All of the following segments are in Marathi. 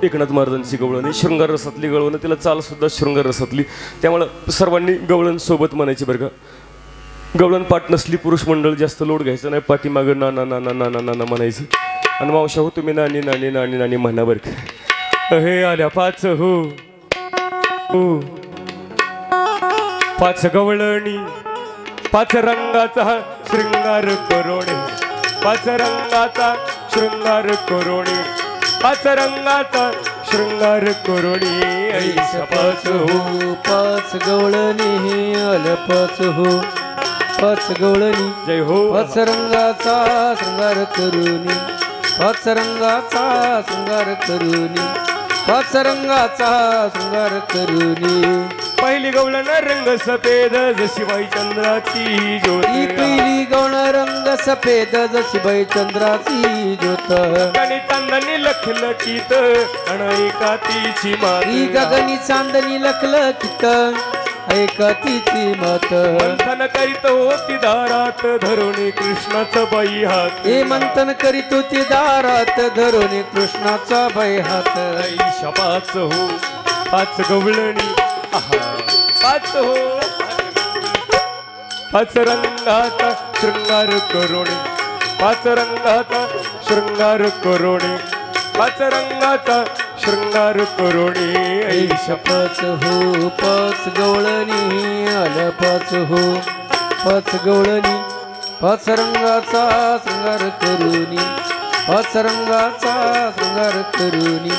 एकनाथ महाराजांची गवळणी शृंगार रसातली गवळण, तिला चाल सुद्धा शृंगार रसातली, त्यामुळे सर्वांनी गवळण सोबत म्हणायची बरं का. गवळण पाठ नसली पुरुष मंडळ जास्त लोड घ्यायचं नाही, पाठीमागं ना ना ना ना ना ना ना म्हणायचं. आणि मावशा हो तुम्ही नाणी नाणी नाणी नाणी म्हणा बरं का. हे आल्या पाच हो हो पाच गवळणी, पाच रंगाचा शृंगार करोणे, पाच रंगाचा शृंगार करोणे, पाच रंगाचा शृंगार करोणी. ऐशा पाच हो पाच गवळणी आल्या पाच हो पाच गवळणी. जय हो. पाच रंगाचा शृंगार करुणी, पाच रंगाचा शृंगार करुणी, पाच रंगाचा शृंगार करुणी. पहिली गवळण रंग सफेद जशी बाई चंद्राची ज्योत, पहिली गवळण रंग सफेद जशी बाई चंद्राची ज्योत. गगनी चांदणी लखलखीत एका तिची माती, गगनी चांदणी लखलखीत ऐका तिची मात. मंथन करीत होती दारात धरुणी कृष्णाचा बाई हात, हे मंथन करीत होती दारात धरुणी कृष्णाचा बाई हात. ऐशा पाच हो पाच गवळणी, पाच हो पाच रंगाचा शृंगार करोणे, पाच रंगाचा शृंगार करोणे, पाच रंगाचा शृंगार करोणे. ऐशा पाच हो पाच गवळणी आल्या पाच हो पाच गवळणी, पाच रंगाचा शृंगार करुणी, पाच रंगाचा शृंगार करुणी,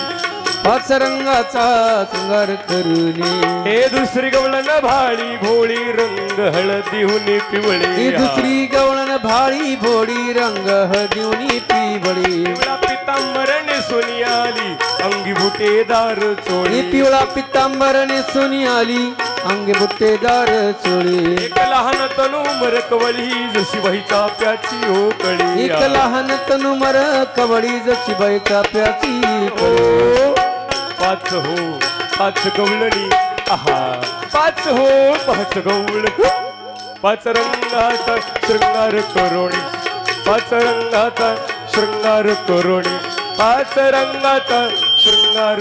पाच रंगाचा शृंगार करुणी. हे दुसरी गवळण भाळी भोळी रंग हळदीहुनी पिवळी, ही दुसरी गवळण भाळी भोळी रंग हळदीहुनी पिवळी. पितांबर नेसून आली अंगी बुटेदार चोळी, पिवळा पितांबर नेसून आली अंगी बुटेदार चोळी. एक लहान तनु मरकवळी जशी बाई चाप्याची हो कळी, एक लहान तनु मरकवळी जशी बाई चाप्याची कळी. पाच हो पाच गवळणी, पाच हो पाच गवळ, पाच रंगाचा शृंगार करोणी, पाच रंगाचा शृंगार करोणी, पाच रंगाचा शृंगार.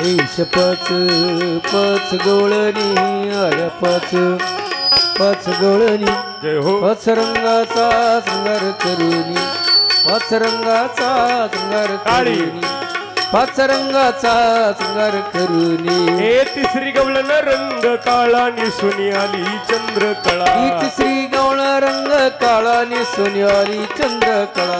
ऐश पाच पाच गवळणी आल्या पाच पाच गवळणी. जय हो. पाच रंगाचा शृंगार करुणी, पाच रंगाचा शृंगार करुणी, पाच रंगाचा शृंगार करुणी. हे तिसरी गवळण रंग काळा निसून आली चंद्रकळा, ही तिसरी गवळण रंग काळा निसून आली चंद्रकळा.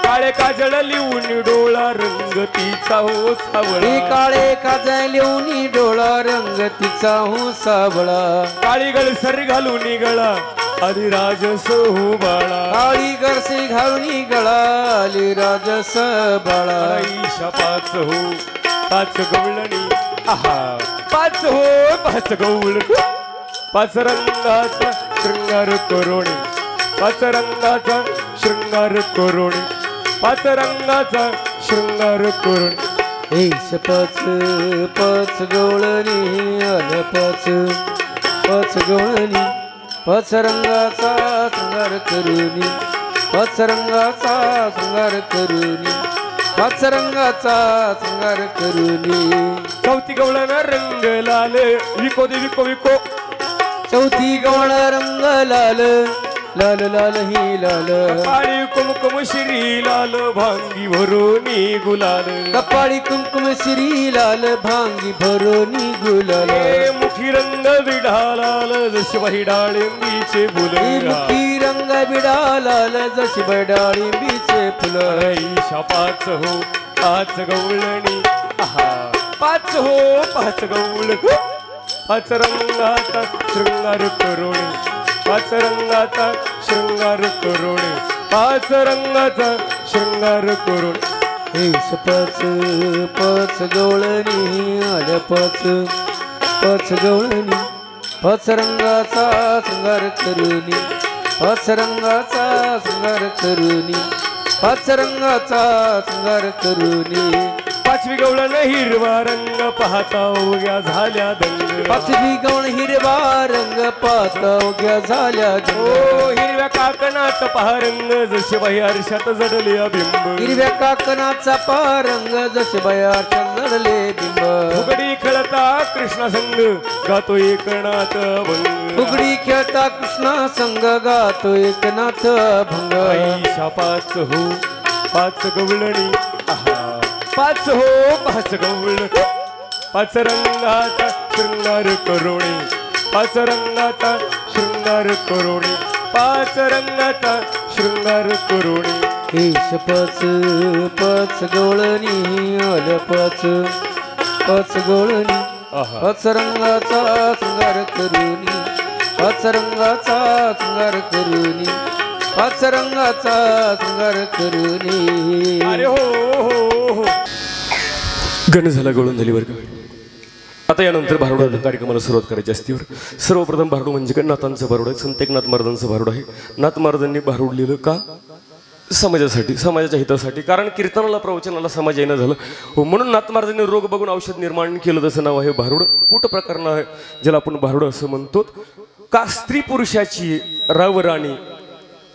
काळे काजळ लिहून डोळा रंग तिचा हो सावळा, ही काळे काजळ लिहून डोळा रंग तिचा हो सावळा. काळी गळसर घालून गळा आली राजस हो बाळा, काळी गळसी घालून गळा आली राजस बाळा. ऐशा पाच हो पाच गवळणी, पाच हो पाच गवळ, पाच रंगाचा शृंगार करोणी, पाच रंगाचा शृंगार करोणी, पाच रंगाचा शृंगार करोणी. ऐश पाच पाच गवळणी आल्या पाच पाच गवळणी, पाच रंगाचा शृंगार करुणी, पाच रंगाचा शृंगार करुणी, पाच रंगाचा शृंगार करुणी. चौथी गवळण रंग लाल विको दे विको विको, चौथी गवळण रंग लाल लाल लाल ही लाल. काळी कुमकुम श्री लाल भांगी भरोनी गुलाल, कपाळी कुंकुम श्री लाल भांगी भरोनी गुलाल. मुखी रंग विढा लाल जशी बाई डाळिंबीचे फुल, मुखी रंग विडा लाल जशी बाई डाळिंबीचे फुल. ऐशा पाच हो पाच गवळणी, पाच हो पाच गवळ, पाच रंगाचा शृंगार करोणी, पाच रंगाचा शृंगार करोणी, पाच रंगाचा शृंगार करोणी. ऐश पाच पाच गवळणी आल्या पाच पाच गवळणी, पाच रंगाचा शृंगार करुणी, पाच रंगाचा शृंगार करुणी, पाच रंगाचा शृंगार करुणी. पाचवी गवळण हिरवा रंग पाहता उग्या झाल्या दंग, पाचवी गवळण हिरवा रंग पातवग्या झाल्या ओ हिरव्या काकणात पहारंग जसे बाई आरशात जडले बिंब हिरव्या काकणाचा पारंग जसे बयाच्या जडले बिंब फुगडी खेळता कृष्णा संग गातो एकनाथ भंग फुगडी खेळता कृष्णा संग गातो एकनाथ भंग आईशा पाच हो पाच गवळणी पाच हो पाच गवळ पाच रंगाचा शृंगार करोणे पाच रंगाचा शृंगार करोणे पाच रंगाचा शृंगार करोणे एश पाच पाच गवळणी आल्या पाच पाच गवळणी पाच रंगाचा शृंगार करुनी पाच रंगाचा शृंगार करुनी पाच रंगाचा शृंगार करुनी अरे हो गण झाला गळून झाली बरं का आता यानंतर भारुडा कार्यक्रमाला सुरुवात करायची असते सर्वप्रथम भारुड म्हणजे काय नाथांचं भारुड आहे संत एकनाथ महाराजांचं भारुड आहे नाथ महाराजांनी भारुड लिहिलं का समाजासाठी समाजाच्या हितासाठी कारण कीर्तनाला प्रवचनाला समाज येणं झालं हो म्हणून नाथ महाराजांनी रोग बघून औषध निर्माण केलं तसं नाव आहे भारुड कुठ प्रकरण आहे ज्याला आपण भारुड असं म्हणतो का स्त्री पुरुषाची रावराणी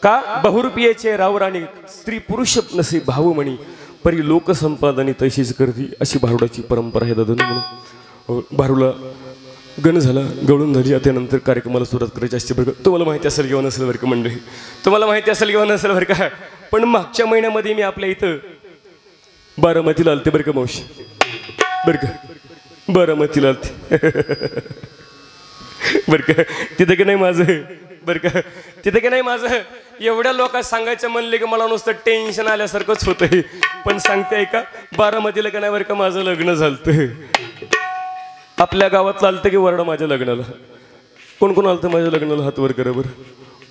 का बहुरूपियाचे रावराणी स्त्री पुरुष नसे भावमणी परी लोकसंपादनी तशीच करती अशी भारुडाची परंपरा आहे दादा म्हणून भारूला गण झाला गवळून झाली त्यानंतर कार्यक्रमाला सुरुवात करायची असते बरं का तुम्हाला माहिती असेल किंवा नसेल बरं का मंडळी तुम्हाला माहिती असेल किंवा नसेल बरं का पण मागच्या महिन्यामध्ये मी आपल्या इथं बारामतीला आलते बरं का मावशी बरं का बारामतीला आलते बरं का तिथं की नाही माझं बरं का तिथं की नाही माझं एवढ्या लोकांना सांगायचं म्हणले की मला नुसतं टेन्शन आल्यासारखंच होतंय पण सांगते का बारामतीला का नाही बरं का माझं लग्न झालतं आपल्या गावात आलतं की वरडा माझ्या लग्नाला कोण कोण आलतं माझ्या लग्नाला हात वर करा बरं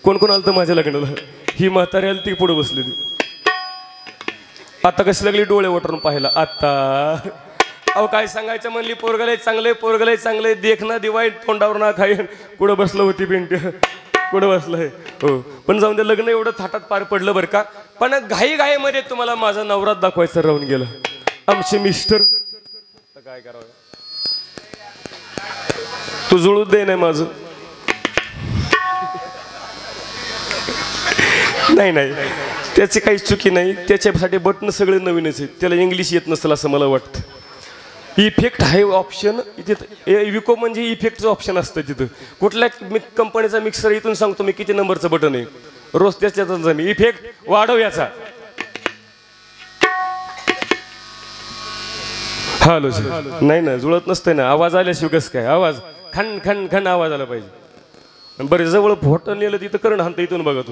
कोण कोण आलतं माझ्या लग्नाला ही म्हातारी आली ती पुढे बसलेली आता कशी लागली डोळे वटरून पाहायला आता अहो काय सांगायचं म्हणली पोरगले चांगले देख ना दिवाळी तोंडावर ना खाईन कुठं बसलं होती पिंट्या कुठं बसलंय हो पण जाऊन दे लग्न एवढं थाटात पार पडलं बरं का पण घाईमध्ये तुम्हाला माझा नवरात दाखवायचा राहून गेला आमचे मिस्टर काय करावं तू जुळू दे नाही माझं नाही त्याची काही चुकी नाही त्याच्यासाठी बटन सगळे नवीनच आहेत त्याला इंग्लिश येत नसेल असं मला वाटतं इफेक्ट आहे ऑप्शन इथे विको म्हणजे इफेक्टचं ऑप्शन असतं तिथं कुठल्या कंपनीचा मिक्सर इथून सांगतो मी किती नंबरचं बटन आहे रोज त्याच्यातच मी इफेक्ट वाढव याचा हॅलो नाही ना जुळत नसतंय ना आवाज आल्याशिवाय कसं काय आवाज खन खन खन आवाज आला पाहिजे बरे जवळ फोटो नेलं तिथं करण हाणतं इथून बघा तू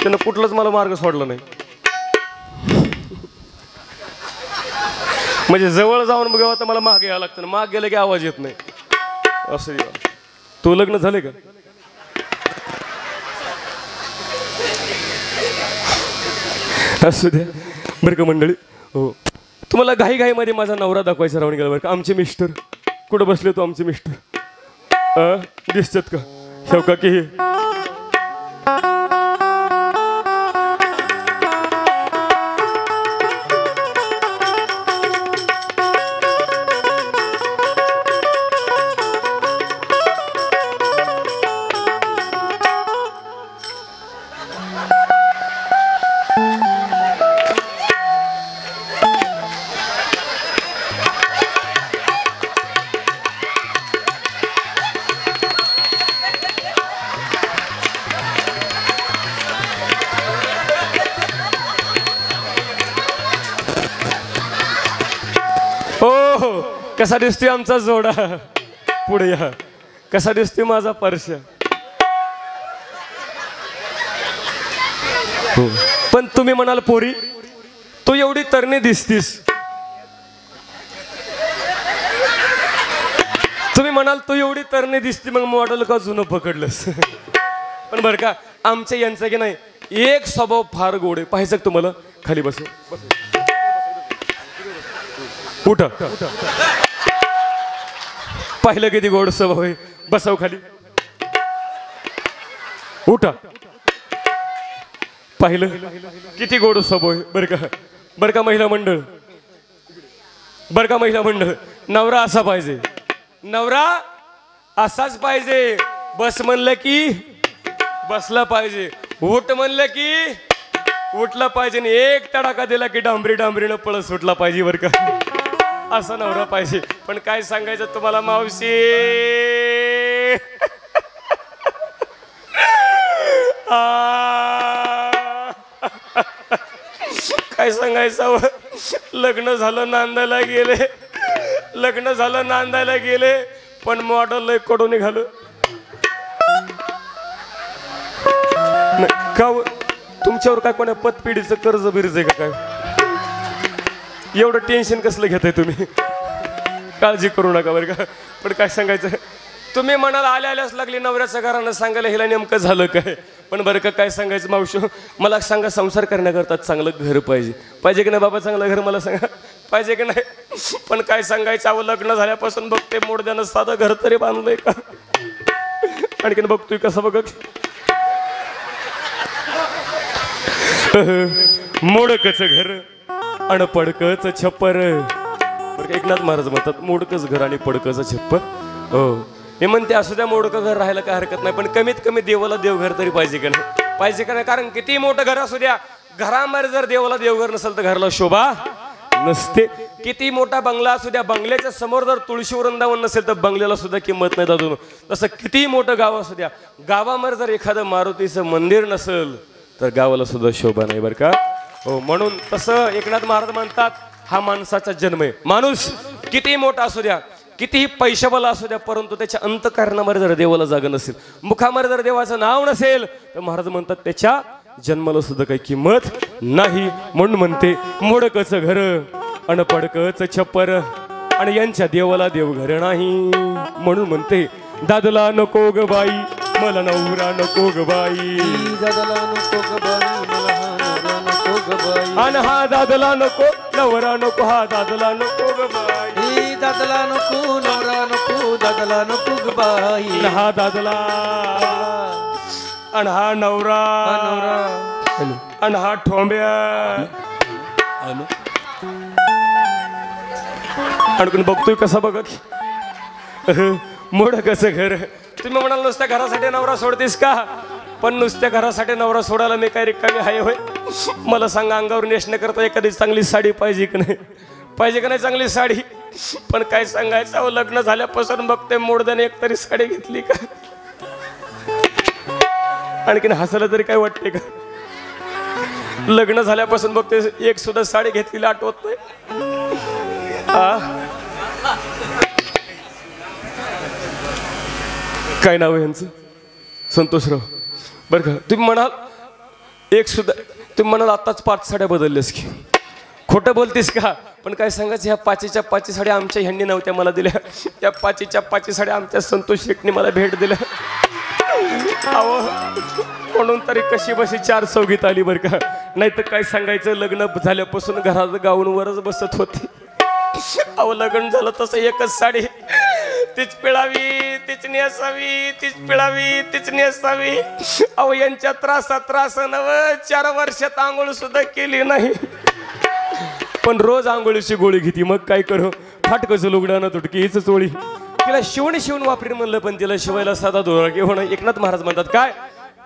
त्यानं कुठलाच मला मार्ग सोडला नाही म्हणजे जवळ जाऊन बघावं तर मला मागे यावं लागतं माग गेलं की आवाज येत नाही असं तू लग्न झाले का असू द्या बरं का मंडळी हो तुम्हाला घाईमध्ये माझा नवरा दाखवायचा राहून गेला बरं का आमचे मिस्टर कुठं बसले तो आमचे मिस्टर दिसतात का शेवका की कसा दिसतोय आमचा जोडा पुढे या कसा दिसतोय माझा परश्या पण तुम्ही म्हणाल पोरी तू एवढी तरणी दिसतीस तुम्ही म्हणाल तू एवढी तरणी दिसती मग मॉडेल का जुनं पकडलंस पण बरं का आमच्या यांचं की नाही एक स्वभाव फार गोड आहे पाहायचं तुम्हाला खाली बस उठा पाहिलं किती गोड स्वभाव आहे बसाव खाली उठा पाहिलं किती गोड स्वभाव आहे बरं का महिला मंडळ नवरा असा पाहिजे नवरा असाच पाहिजे. बस म्हणलं की बसला पाहिजे, उठ म्हणलं की उठला पाहिजे, आणि एक तडाखा दिला की डांबरी डांबरीनं पळत सुटला पाहिजे बरं का. असा नवरा पाहिजे. पण काय सांगायचं तुम्हाला मावशी, काय सांगायचं. लग्न झालं नांदायला गेले, लग्न झालं नांदायला गेले, पण मॉडेल लय कडून निघालं. का तुमच्यावर काय कोणा पतपिढीचं कर्ज बिर्ज आहे का काय? एवढं टेन्शन कसलं घेताय तुम्ही? काळजी करू नका बरं का. पण काय सांगायचं, तुम्ही मनाला आल्यास लागली नवऱ्याच्या घरानं सांगायला हिला नेमकं झालं काय. पण बरं का काय सांगायचं मावशी, मला सांगा संसार करण्याकरता चांगलं घर पाहिजे. पाहिजे की नाही बाबा चांगलं घर? मला सांगा पाहिजे की नाही? पण काय सांगायचं, अहो लग्न झाल्यापासून बघते मोडद्यानं साधं घर तरी बांधलंय का? आणखीन बघतोय कसं बघ. मोडकच घर आणि पडकच छप्पर. एकनाथ महाराज म्हणतात मोडकच घर आणि पडकच छप्पर. हो मी म्हणते असू द्या मोडकं घर राहायला काय हरकत नाही, पण कमीत कमी देवाला देवघर तरी पाहिजे का नाही? पाहिजे का नाही? कारण किती मोठं घर असू द्या, घरामध्ये जर देवाला देवघर नसेल तर घराला शोभा नसते. किती मोठा बंगला असू द्या, बंगल्याच्या समोर जर तुळशी वृंदावन नसेल तर बंगल्याला सुद्धा किंमत नाही दादू. तसं किती मोठं गाव असू द्या, गावामध्ये जर एखादं मारुतीचं मंदिर नसेल तर गावाला सुद्धा शोभा नाही बरं का. हो म्हणून तसं एकनाथ महाराज म्हणतात हा माणसाचा जन्म आहे. माणूस किती मोठा असू द्या, कितीही पैशावाला असू द्या, परंतु त्याच्या अंतःकरणामध्ये जर देवाला जागा नसेल, मुखामध्ये जर देवाचं नाव नसेल, तर महाराज म्हणतात त्याच्या जन्माला सुद्धा काही किंमत नाही. म्हणून म्हणते मोडकच घर अन पडकच छप्पर आणि यांच्या देवाला देवघर नाही. म्हणून म्हणते दादला नको ग बाई मला नवरा नको ग बाई, दादला नको ग बाई मला नवरा नको ग बाई, आणि हा दादला नको नवरा नको, हा दादला नको ग बाई, दादला नको नवरा नको, दादला नको ग बाई, हा दादला आणि हा नवरा, आणि हा ठोंब्या. अडकून बघतोय कसा बघ मोड कसं घर. तुम्ही म्हणाल नुसत्या घरासाठी नवरा सोडतेस का? पण नुसत्या घरासाठी नवरा सोडायला मी काय रिकामी आहे होय? मला सांगा अंगावर नेसण्याकरता एखादी चांगली साडी पाहिजे की नाही? पाहिजे का नाही चांगली साडी? पण काय सांगायचं, लग्न झाल्यापासून बघते मोडद्याने एक तरी साडी घेतली का? आणखीन हसायला तरी काय वाटते का? लग्न झाल्यापासून बघते एक सुद्धा साडी घेतलेली आठवत नाही. काय नाव आहे यांचं? संतोषराव. बरं का तुम्ही म्हणाल एक सुद्धा, तुम्ही म्हणाल आताच 5 साड्या बदलल्यास की? खोटं बोलतेस का? पण काय सांगायचं, ह्या 5च्या 5 साड्या आमच्या ह्यांनी नव्हत्या मला दिल्या, त्या 5च्या 5 साड्या आमच्या संतोष शेटने मला भेट दिल्या. अहो म्हणून तरी कशी बशी 4 चौघीत आली बरं का. नाही तर काय सांगायचं, लग्न झाल्यापासून घरात गाऊनवरच बसत होती. अहो लग्न झालं तसं एकच साडी, तीच पिळावी तीच नेसावी, तीच पिळावी तीच नेसावी. अहो यांच्या त्रास नव 4 वर्षात आंघोळ सुद्धा केली नाही, पण रोज आंघोळीची गोळी घेती. मग काय करू, फाटकचं लुगडं ना तुटकी हीच चोळी. तिला शिवून वापरीन म्हणलं, पण तिला शिवायला साधा दोरा घेऊन. एकनाथ महाराज म्हणतात काय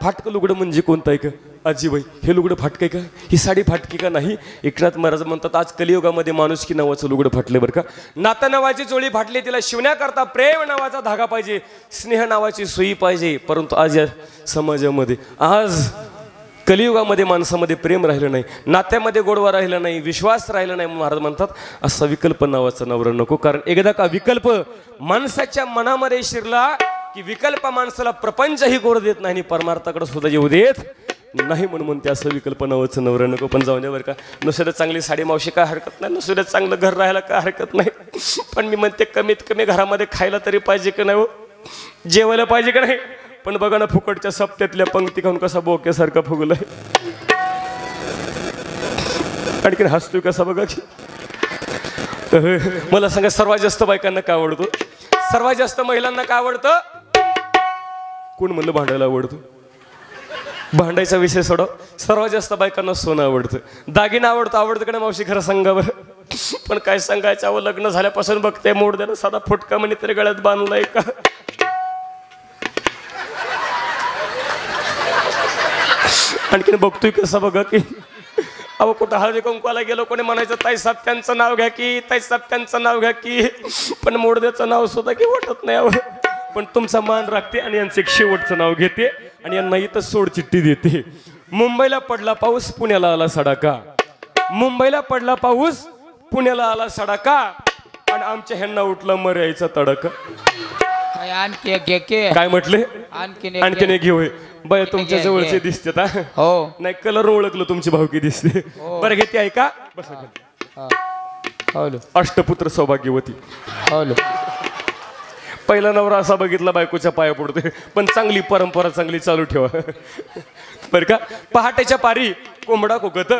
फाटकं लुगडं म्हणजे कोणतं आहे का? आजीबाई हे लुगडं फाटकं का? ही साडी फाटकी का नाही? एकनाथ महाराज म्हणतात आज कलियुगामध्ये माणुसकी नावाचं लुगडं फाटले बरं का. नाता नावाची चोळी फाटली, तिला शिवण्याकरता प्रेम नावाचा धागा पाहिजे, स्नेह नावाची सुई पाहिजे. परंतु आज या समाजामध्ये, आज कलियुगामध्ये माणसामध्ये प्रेम राहिलं नाही, नात्यामध्ये गोडवा राहिला नाही, विश्वास राहिला नाही. महाराज म्हणतात असा विकल्प नावाचा नवरा नको. कारण एकदा का विकल्प माणसाच्या मनामध्ये शिरला की विकल्प माणसाला प्रपंचही गोड देत नाही, परमार्थाकडे सुद्धा येऊ देत नाही. म्हणून ते असं विकल्प नावाचं नवरा नको. पण जाऊन द्या बरं का, नुसतं चांगली साडी मावशी काय हरकत नाही, नुसतं चांगलं घर राहायला काय हरकत नाही. पण मी म्हणते कमीत कमी घरामध्ये खायला तरी पाहिजे का नाही हो, जेवायला पाहिजे का नाही? पण बघा ना फुकटच्या सप्त्यातल्या पंक्ती खाऊन कसा बोक्यासारखा फुगलाय. आणखीन हसतोय कसा बघा की. मला सांगा सर्वात जास्त बायकांना काय आवडतो? सर्वात जास्त महिलांना काय आवडतं? कोण म्हणलं भांडायला आवडतं? भांडायचा विषय सोडव. सर्वात जास्त बायकांना सोनं आवडतं, दागिना आवडतं. आवडतं का नाही मावशी खरं सांगा बरं? पण काय सांगायचं, अहो लग्न झाल्यापासून बघते मोड द्यायला साधा फुटका म्हणे तरी गळ्यात बांधलाय का? आणखीन बघतोय कसं बघा की अहो कुठं हळदी कुंकवाला गेलो कोणी म्हणायचं ताई साहेब त्यांचं नाव घ्या की ताई साहेब त्यांचं नाव घ्या की पण मोडद्याचं नाव सुद्धा की वाटत नाही अहो पण तुमचा मान राखते आणि यांचं एक शेवटचं नाव घेते आणि यांना इथं सोड चिठ्ठी देते मुंबईला पडला पाऊस पुण्याला आला सडाका मुंबईला पडला पाऊस पुण्याला आला सडाका आणि आमच्या ह्यांना उठला मर्यायचा तडका आणखी एक घे की. काय म्हटले आणखीन एक घेऊ बाय तुमच्या जवळचे दिसते हो नाही कलर ओळखलं तुमची भावकी दिसते बरं घेते ऐका अष्टपुत्र सौभाग्यवती पहिला नवरा असा बघितला बायकोच्या पाया पडतोय पण चांगली परंपरा चांगली चालू ठेवा बर का पहाटेच्या पारी कोंबडा कोकत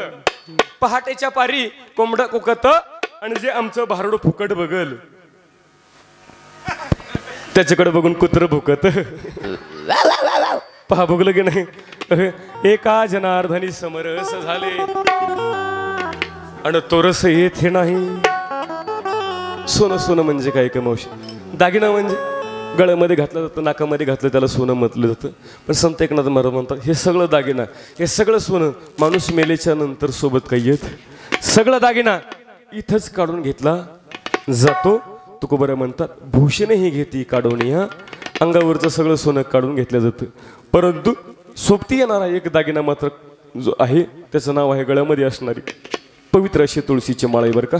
पहाटेच्या पारी कोंबडा कोकत आणि जे आमचं भारडो फुकट बघल त्याच्याकडे बघून कुत्र भुकत पहा बघलं की नाही एका जनार्दनी समरस झाले आणि तो रस येथे नाही सोनं सोनं म्हणजे काय का मावशी दागिना म्हणजे गळ्यामध्ये घातलं जातं नाकामध्ये घातलं त्याला सोनं म्हटलं जातं पण संत एकनाथ महाराज म्हणतात हे सगळं दागिना हे सगळं सोनं माणूस मेलेच्या नंतर सोबत काही येत सगळं दागिना इथंच काढून घेतला जातो तुकोबरा म्हणतात भूषणही घेती काढून या अंगावरचं सगळं सोनं काढून घेतलं जातं परंतु सोबती येणारा एक दागिना मात्र जो आहे त्याचं नाव आहे गळ्यामध्ये असणारी पवित्र अशी तुळशीची माळ आहे बरं का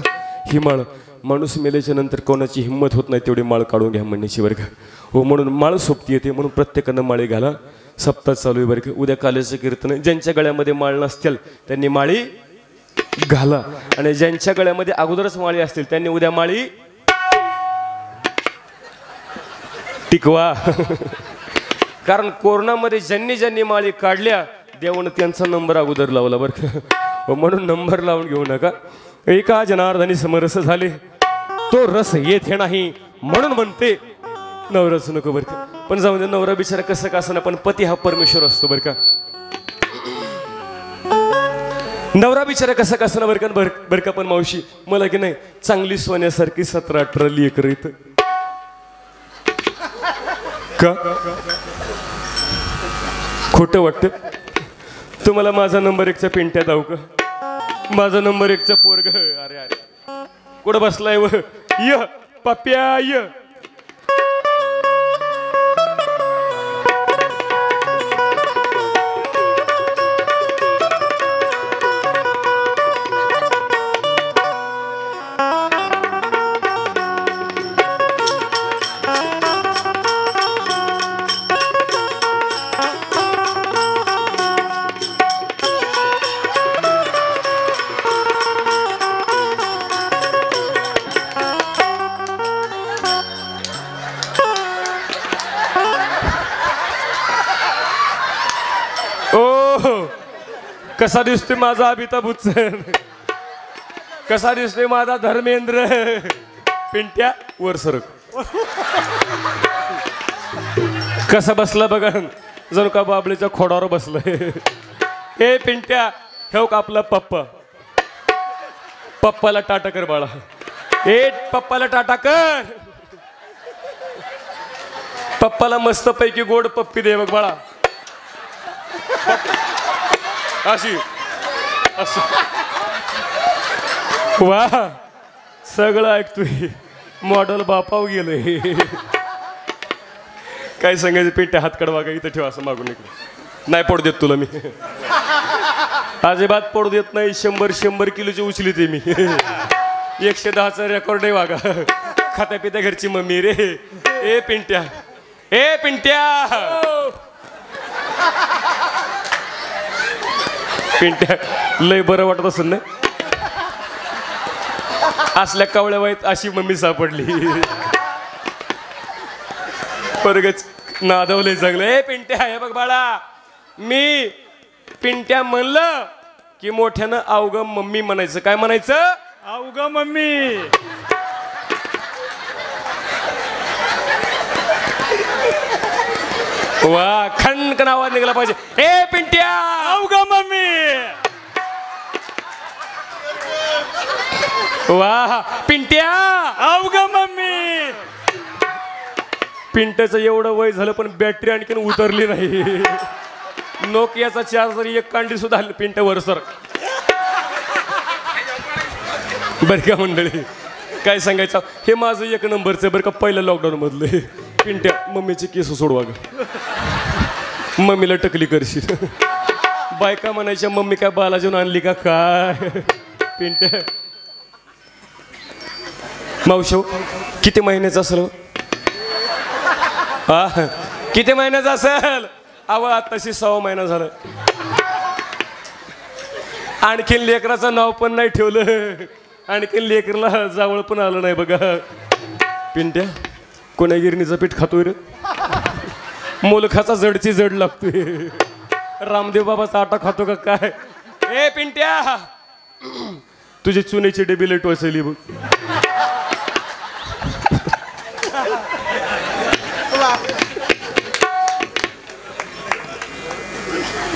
ही माळ माणूस मेल्याच्या नंतर कोणाची हिंमत होत नाही तेवढी माळ काढून घ्या म्हणण्याची बरं का हो म्हणून माळ सोबती येते म्हणून प्रत्येकानं माळी घाला सप्ताह चालू आहे बरं का उद्या काल्याचं कीर्तन ज्यांच्या गळ्यामध्ये माळ नसतील त्यांनी माळी घाला आणि ज्यांच्या गळ्यामध्ये अगोदरच माळी असतील त्यांनी उद्या माळी टिकवा कारण कोरोनामध्ये ज्यांनी माळी काढल्या देवानं त्यांचा नंबर अगोदर लावला बरं का म्हणून नंबर लावून घेऊ नका एका जनार्दनी समरस झाले तो रस येथे नाही म्हणून म्हणते नवराच नको बरं का पण जाऊन दे नवरा बिचारा कसं का असं ना पण पती हा परमेश्वर असतो बरं का नवरा बिचारा कसं का असं बरं का बरं का पण मावशी मला की नाही चांगली सोन्यासारखी 17-18 लेकरं इथं का खोटं वाटतं तुम्हाला माझा नंबर 1चा पिंट्या दाऊ का माझा नंबर 1चा पोरग अरे अरे कुठं बसलाय व य पप्प्या य कसा दिसतोय माझा अमिताभ बच्चन कसा दिसतोय माझा धर्मेंद्र पिंट्या वर सरक कसा बसला बघा जणू का बाबळीच्या खोडावर बसलाय हे पिंट्या ठेव का आपला पप्पाला टाटा कर बाळा हे पप्पाला टाटा कर पप्पाला मस्त पैकी गोड पप्पी दे बघ बाळा अशी वा सगळं ऐकतोय मॉडेल बापाव गेलंय काय सांगायचं पिंट्या हात कडवा का इथं ठेवा असं मागून इकडे नाही पडू देत तुला मी अजिबात पडू देत नाही 100 किलोची उचली ते मी 110चा रेकॉर्ड आहे वागा खाता पिता घरची मम्मी रे ए पिंट्या पिंट्या लय बरं वाटत असेल ना असल्या कावळ्या वाईत अशी मम्मी सापडली परगच नादवलंय चांगलं ए पिंट्या हे बघ बाळा मी पिंट्या म्हणलं की मोठ्यानं अवघं मम्मी म्हणायचं काय म्हणायचं अवघं मम्मी वा खणखण आवाज निघाला पाहिजे ए पिंट्या अवघं मम्मी वा पिंट्या अवघं मम्मी पिंट्याचं एवढं वय झालं पण बॅटरी आणखीन उतरली नाही नोकियाचा चार्जर एक कांडी सुद्धा पिंट्यावर सर. बरं का मंडळी, काय सांगायचं, हे माझं एक नंबरचं बरं का, पहिलं लॉकडाऊन मधलं. पिंट्या मम्मीचे केस सोडवा ग, मम्मीला टकली करशील. बायका म्हणायच्या मम्मी काय बालाजीन आणली का काय. पिंट्या मावशो किती महिन्याचं असेल, हा किती महिन्याचं असेल. अव आताशी 6 महिना झालं, आणखीन लेकराचं नाव पण नाही ठेवलं, आणखीन लेकरला जावळ पण आलं नाही बघा. पिंट्या कोण्या गिरणीचं पीठ खातोय रे, मोलखाचा जडची जड लागतोय. रामदेव बाबाचा आटा खातो का काय. ए पिंट्या तुझी चुन्याची डबी लेट वाचली बघ.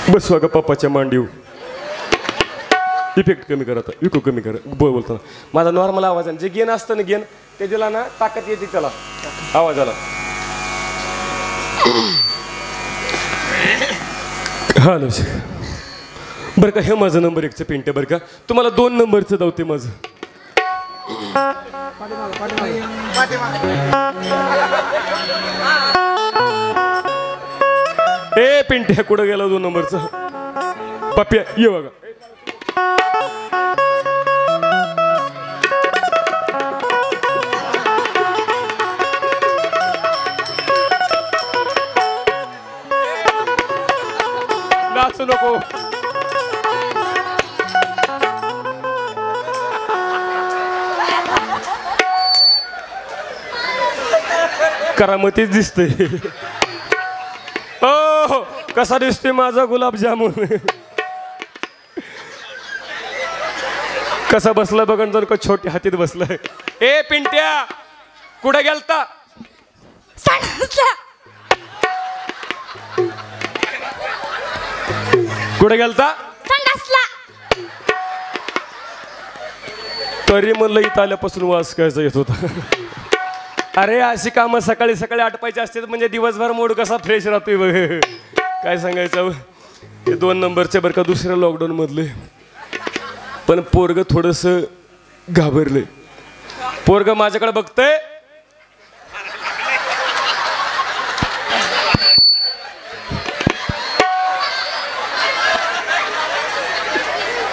बसवा का पप्पाच्या मांडीव. इफेक्ट कमी करा, इको कमी करा बोलताना. माझा नॉर्मल आवाज आहे, जे गेन असतं ना गेन ते दिला ना ताकद येते त्याला आवाजाला. हा बरं का, हे माझं नंबर 1चं पिंट्या बरं का. तुम्हाला 2 नंबरचं धावते माझं. ए पिंट्या कुठं गेला 2 नंबरचा. पप्प्या ये बघा. नाचू नको. करामतीच दिसते. हो कसा दिसतोय माझा गुलाबजामुन. कसा बसला बघा, जर का छोट्या हातीत बसलाय. ए पिंट्या कुठे गेलता. कुठे गेलता. तरी म्हणलं इथं आल्यापासून वास कायचा येत होता. अरे अशी कामं सकाळी सकाळी आटपायची असते म्हणजे दिवसभर मूड कसा फ्रेश राहतोय बघ. काय सांगायचं, ते 2 नंबरचे बरं का, दुसऱ्या लॉकडाऊन मधले. पण पोरग थोडस घाबरले. पोरग माझ्याकडे बघतंय,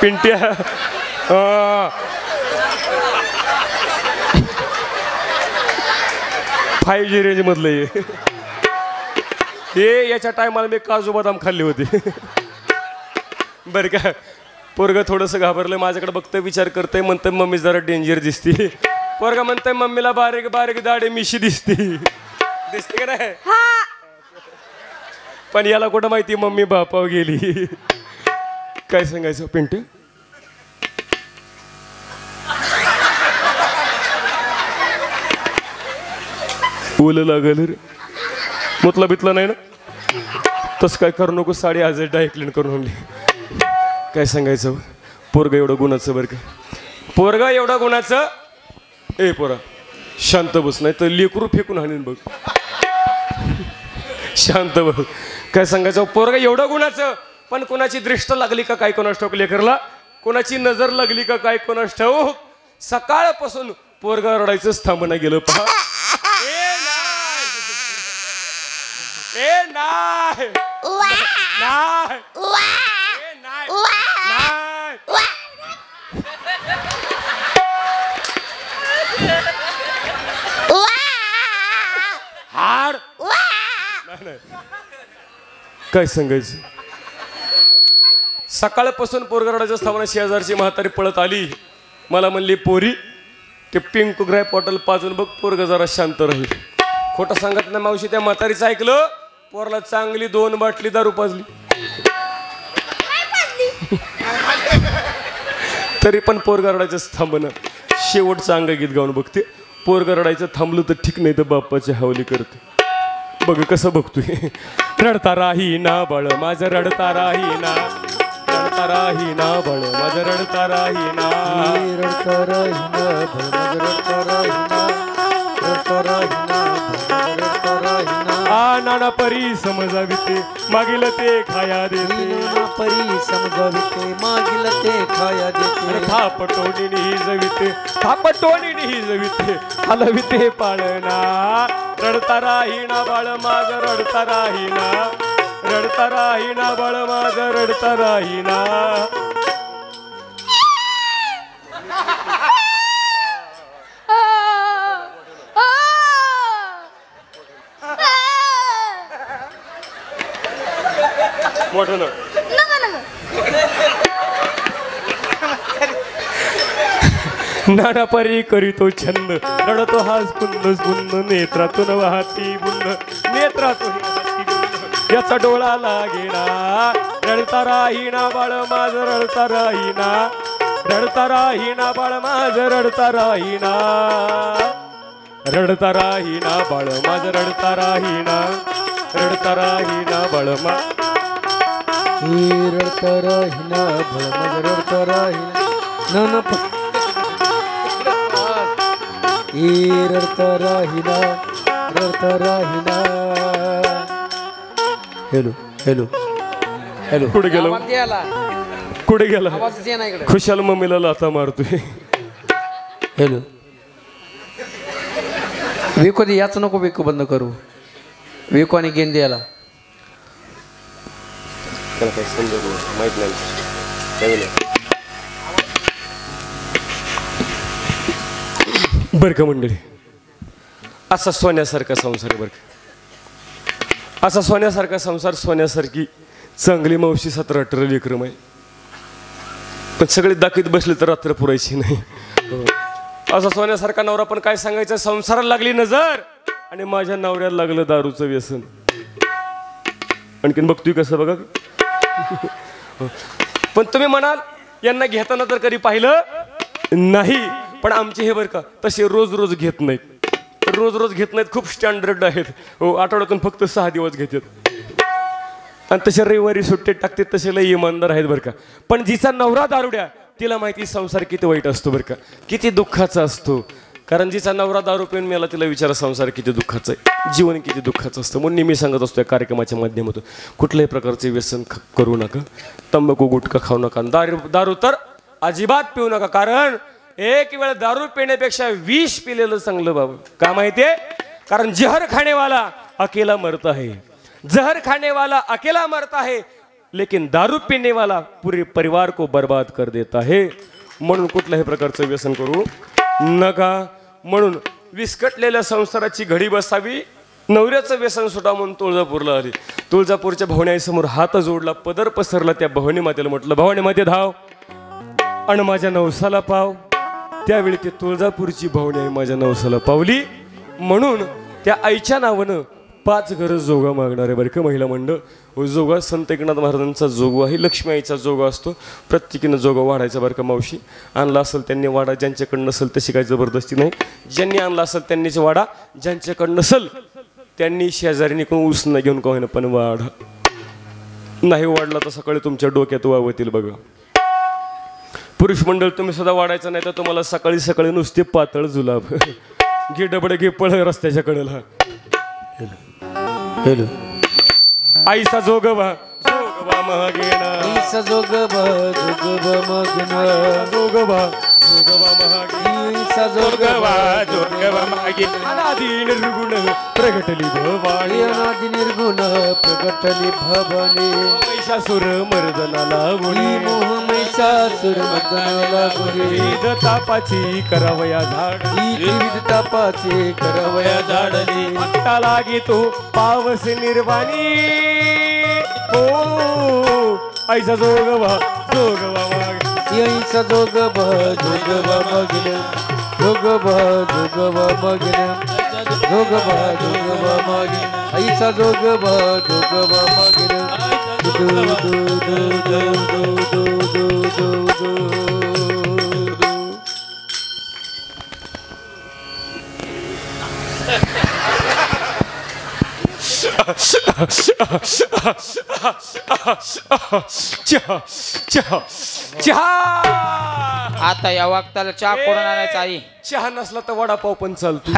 पिंट्या 5G रेंज मधलं हे. याच्या टायमाला मी काजू बदाम खाल्ले होते. बरं का, पोरग थोडंसं घाबरलं, माझ्याकडे बघतंय, विचार करतंय, म्हणतंय मम्मी जरा डेंजर दिसते. पोरगा म्हणतंय मम्मीला बारीक बारीक दाढी मिशी दिसते. दिसते का नाही. पण याला कुठं माहिती मम्मी बापाव गेली. काय सांगायचं पिंट्या. ओलं लागल रे, मुतला बितला नाही ना. तसं काय करू नको, साडी आज डायक्लीन करून आणली. काय सांगायचं, पोरगा एवढं गुणाचं बरं का, पोरगा एवढा गुणाचं. ए पोरा शांत बस, नाही तर लेकरू फेकून हाणीन बघ. शांत बस. काय सांगायचं, पोरगा एवढं गुणाचं, पण कोणाची दृष्ट लागली का काय कोणास ठाऊक लेकरला, कोणाची नजर लागली का काय कोणास ठाऊक. सकाळपासून पोरगा रडायचंच थांबणं गेलं. पहा नाही हाड. काय सांगायचं, सकाळपासून पोरगा रडायचं थांबणं. शेजारची म्हातारी पळत आली, मला म्हणली पोरी ते पिंक ग्राय बॉटल पाजून बघ, पोरगा जरा शांत राहील. खोटं सांगत नाही मावशी, त्या म्हातारीचं ऐकलं, पोरला चांगली 2 बाटली दारू पाजली. तरी पण पोरगा रडायचं थांबणं. शेवटचं अंगगीत गाऊन बघते, पोरगा रडायचं थांबलं तर ठीक, नाही तर बाप्पाची हवली करते. बघ कसं बघतोय. रडता राही ना बाळ माझं, रडता राही ना, रडता राही ना बाळ माझं, रडता राही ना, रडता राही ना, रडता राही ना, रडता राही ना, रडता राही ना. नाना परी समजावी ते मागील ते खाया देते नाना परी समजाविते मागील ते खाया देते थापटोणी हिजविते थापटोणी हिजविते हलविते पाळणा रडता राहीना बाळ माझ रडता राहीना रडता राहीना बाळ माझ रडता राहीना मोठं ना नाना परी करीतो छंद रडतो हाच कुंद कुंद नेत्रातून वाहती बुंद नेत्रातून वाहती बुंद याचा डोळा लागेना रडता राहीना बाळ माझ रडता राहीना रडता राहीना बाळ माझ रडता राहीना रडता राहीना बाळ माझ रडता राहीना रडता राहीना बाळ मा रडता राहीना बाळ माझ रडता राहीना नाना रडता राहीना रडता राहीना हॅलो हॅलो हॅलो कुठे गेलो कुठे गेला खुशाल मम्मीला लाथा मारतोय हॅलो विको दे याच नको विको बंद करू विको आणि गेंद याला माहित नाही बर का मंडळी असा सोन्यासारखा संसार आहे बर का असा सोन्यासारखा संसार सोन्यासारखी चांगली मावशी 17-18 लेकरं आहे पण सगळे दाखवीत बसले तर रात्र पुरायची नाही असा सोन्यासारखा नवरा पण काय सांगायचं संसाराला लागली नजर आणि माझ्या नवऱ्याला लागलं दारूचं व्यसन आणखीन बघतोय कसं बघा पण तुम्ही म्हणाल यांना घेताना तर कधी पाहिलं नाही पण आमचे हे बरं का तसे रोज रोज घेत नाहीत रोज रोज घेत नाहीत खूप स्टँडर्ड आहेत हो आठवड्यातून फक्त 6 दिवस घेतात आणि तसे रविवारी सुट्टे टाकतात तसे लय इमानदार आहेत बरं का पण जिचा नवरा दारुड्या तिला माहिती संसार किती वाईट असतो बरं का किती दुःखाचा असतो कारण जिचा नवरा दारू पिऊन मेला तिला विचारा संसार किती दुःखाचा आहे जीवन किती दुःखाचं असतं म्हणून मी सांगत असतो या कार्यक्रमाच्या माध्यमातून कुठल्याही प्रकारचे व्यसन करू नका तंबाखू गुटखा खाऊ नका दारू तर अजिबात पिऊ नका कारण एक वेळ दारू पिण्यापेक्षा विष पिलेलं चांगलं बाबा का माहितीये कारण जहर खाने वाला अकेला मरता है जहर खाने वाला अकेला मरता है लेकिन दारू पीने वाला पूरे परिवार को बर्बाद कर देता है म्हणून कुठल्याही प्रकारचं व्यसन करू नका म्हणून विस्कटलेल्या संसाराची घडी बसावी नवऱ्याचं व्यसन सुटा म्हणून तुळजापूरला आली तुळजापूरच्या भवानीसमोर हात जोडला पदर पसरला त्या भवानी मातेला म्हटलं भवानी माते धाव आणि माझ्या नवसाला पाव त्यावेळी ते तुळजापूरची भवानी आई माझ्या नवसाला पावली म्हणून त्या आईच्या नावानं 5 घरं जोगा मागणार आहे बरं का महिला मंडळ जोगा संत एकनाथ महाराजांचा जोगवा आहे लक्ष्मी आईचा जोगा असतो प्रत्येकीनं जोगा वाढायचा बरं का मावशी आणला असेल त्यांनी वाडा ज्यांच्याकडं नसेल तशी काही जबरदस्ती नाही ज्यांनी आणला असेल त्यांनीच वाडा ज्यांच्याकडं नसेल त्यांनी शेजारीने कोण ऊस न घेऊन कोण पण वाढा नाही वाढला तर सकाळी तुमच्या डोक्यात वावतील बघा पुरुष मंडळ तुम्ही सुद्धा वाढायचं नाही तर तुम्हाला सकाळी सकाळी नुसते पातळ जुलाब घे डबडे घे पळ रस्त्याच्या कडेला हॅलो आईचा जोगवा जोगवा महागेना आईचा जोगवा जोगवा मगना जोगवा जोगवा महागे आईचा जोगवा जोगवा महागे अनादि निर्गुण प्रगटली भवानी अनादि निर्गुण प्रगटली भवानी महिषासुर मर्दनाला गोळी मोह महिषासुर मर्दनाला गोळी विविध तापाची करावया झाड विविध तापाची करावया झाडली भक्ता लागी तो पावस निर्वाणी ओ आईचा जोगवा जोगवा मागे आईचा जोगवा जोगवा मगन जोगवा जोगवा मगन जोगवा जोगवा मगन आईचा जोगवा जोगवा मगन दो दो दो दो दो दो दो दो चहा चहा चहा आता या वक्ताला चहा कोण आणायचा आई चहा नसला तर वडापाव पण चालतो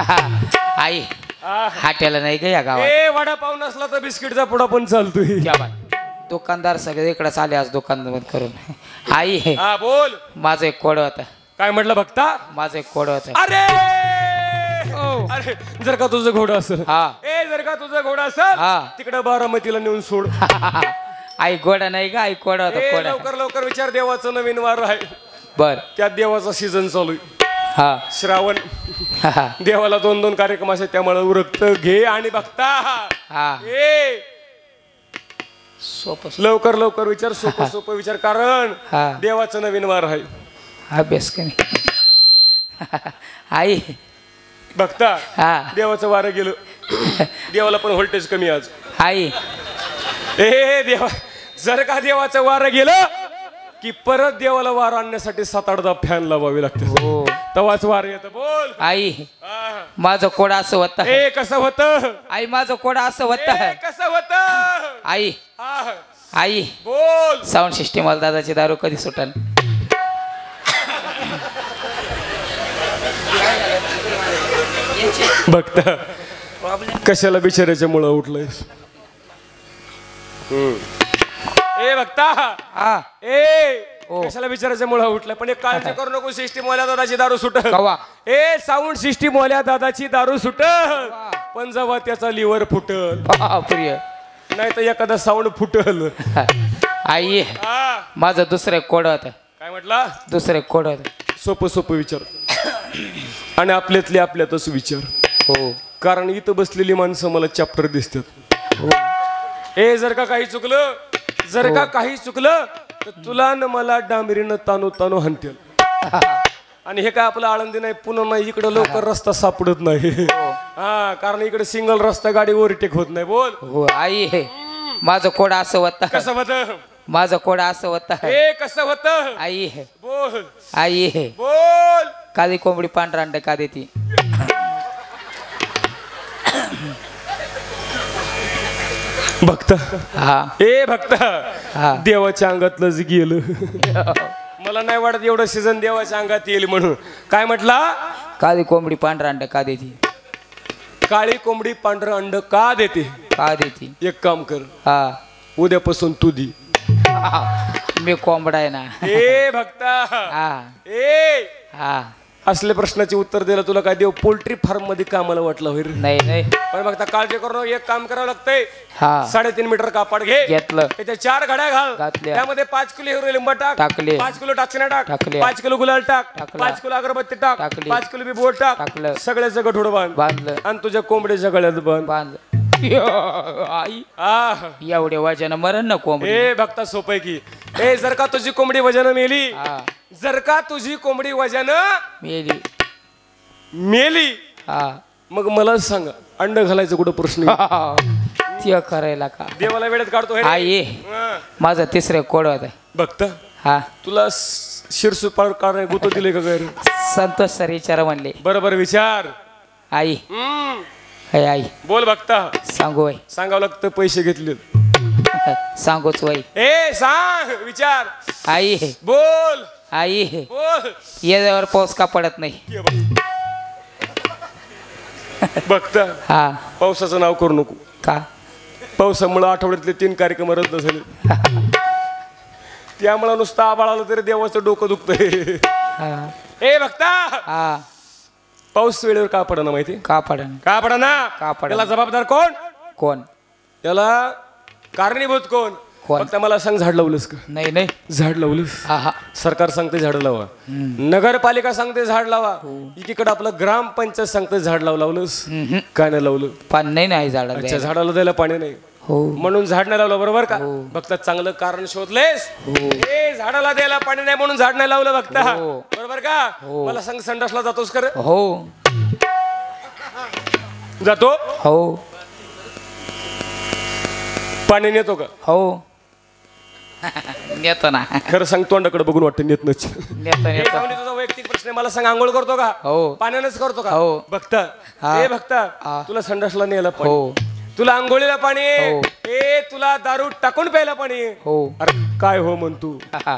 आई हाट्याला नाही का या गावात ए वडापाव नसला तर बिस्किटचा पुडा पण चालतोय क्या बात दुकानदार सगळे इकडे आले आज दुकान बंद करून आई हा बोल माझं एक कोड होता काय म्हटलं बघता माझं एक कोड होता अरे अरे जर का तुझं घोडं असेल हा ए जर का तुझं घोडं असेल हा. तिकडे बारामतीला नेऊन सोड आई गोडा नाही का आई कोड होता ए, कोडा लवकर लवकर विचार देवाचं नवीन वार आहे बर त्यात देवाचा सीझन चालू आहे हा श्रावण हा देवाला 2-2 कार्यक्रम असे त्यामुळे उरक्त घे आणि बघता हा ए सोपं लवकर लवकर विचार सोपं सोपं विचार कारण हा देवाचं नवीन वार आहे अभ्यास का नाही आई बघता हा देवाचं वारं गेलं देवाला पण व्होल्टेज कमी आज आई ए देवा जर का देवाचं वारं गेलं की परत देवाला वार आणण्यासाठी 7-8 फॅन लावावे लागते हो तवाच वार येतं बोल आई हा. माझं कोड असं होत ए कसं होतं आई माझं कोड असं होत ए कसं होतं आई हा. आई बोल साऊंड सिस्टीम वाला दादाची दारू कधी सुटन बघता कशाला बिचाराच्या मुळं उठलंयस ए बघता हा ए हो. कशाला बिचाराच्या मुळं उठलं पण एक काळजी करू नको सिस्टीम वाल्या दादाची दारू सुट कवा ए साऊंड सिस्टीम वाल्या दादाची दारू सुट पण जेव्हा त्याचा लिव्हर फुटल प्रिय नाही तर एखादा साऊंड फुटल आई हा. माझं दुसरं कोड होत काय म्हटला दुसरं कोड होत सोपं सोपं विचार आणि आपल्यातले आपल्यातच विचार हो कारण इथं बसलेली माणसं मला चॅप्टर दिसतात हो ए जर का काही चुकलं जर का काही चुकलं तर तुला न मला डांबरीनं तानू तानू हाणतील आणि हे काय आपलं आळंदी नाही पुन्हा नाही इकडं लवकर रस्ता सापडत नाही हा कारण इकडे सिंगल रस्ता गाडी ओव्हरटेक होत नाही बोल हो आई माझं कोड असं होत कसं होत माझं कोड असं होत ए कसं होत आई बोल आई बोल काळी कोंबडी पांढरा अंड का देती भक्ता हा ए भक्ता हा देवाच्या अंगातलंच गेलं मला नाही वाटत एवढं सीझन देवाच्या अंगात येईल म्हणून काय म्हटला काळी कोंबडी पांढरा अंड का देती काळी कोंबडी पांढरं अंड का देते का देती एक काम कर हा उद्यापासून तू दी मी कोंबडा आहे ना ए भक्ता हा ए हा असले प्रश्नाचे उत्तर द्यायला तुला काय देव पोल्ट्री फार्म मध्ये कामाला वाटलं होईल नाही नाही पण बघता काळजी करू नको, एक काम करावं लागतंय हा 3.5 मीटर कापड घे घेतलं त्याच्या 4 घड्या घाल घातल्या. त्यामध्ये 5 किलो हिरो लिंबा टाक टाकले. 5 किलो टाचण्या टाक टाकले. 5 किलो गुलाल टाक टाकला. 5 किलो अगरबत्ती टाक टाकली. 5 किलो बिबोट टाक टाकलं. सगळ्याचं गठोड बांध बांधलं आणि तुझ्या कोंबड्याच्या गळ्यात बांध बांधलं आई आह. एवढे वजन मरण ना कोंबडी ए भक्ता सोपय की ए जर का तुझी कोंबडी वजन मेली हा जर का तुझी कोंबडी वजन मेली मेली हा मग मला सांग अंड घालायचं कुठं प्रश्न ते करायला का देवाला वेळेत काढतो हे रे. आई हा. माझा तिसरं कोड होता बघता हा तुला शिरसुपार काढाय गुतो दिले का गैर संतोष सर विचार म्हणले बरोबर विचार आई हम्म. हे आई बोल बघता सांगू बाई सांगावं लागतं पैसे घेतले सांगूच बाई ए सांग विचार आई बोल आई बोल येण्यावर पाऊस का पडत नाही ये बघ. बघता हा पावसाचं नाव करू नको का पावसामुळे आठवड्यातले 3 कार्यक्रम रद्द झाले त्यामुळे नुसतं आबाळ आलं तरी देवाचं डोकं दुखतंय हा ए बघता हा पाऊस वेळेवर का पडना माहिती का पडन का पडना का पडना? त्याला जबाबदार कोण कोण त्याला कारणीभूत कोण कोण? फक्त मला सांग झाड लावलंस का नाही नाही झाड लावलंस हा हा सरकार सांगते झाड लावा नगरपालिका सांगते झाड लावा एकीकडे आपलं ग्रामपंचायत सांगते झाड लावलंस काय नाही लावलं पान नाही नाही झाड अच्छा झाडाला द्यायला पाणी नाही हो म्हणून झाड नाही लावलं बरोबर का फक्त चांगलं कारण शोधलेस ए झाडाला द्यायला पाणी नाही म्हणून झाड नाही लावलं बघता हो. बरोबर का मला सांग संडासला जातोस कर हो जातो हो पाणी नेतो का हो नेतो ना खरं सांग तोंडाकडे बघून वाटतं नेत नच नेतो नेतो तुझा वैयक्तिक प्रश्न आहे मला सांग आंघोळ करतो का हो पाण्यानेच करतो का हो. बघता हा. ए बघता हा. तुला संडासला न्यायला पाणी हो तुला आंघोळीला पाणी हो. ए तुला दारू टाकून प्यायला पाणी हो अरे काय हो म्हण तू हा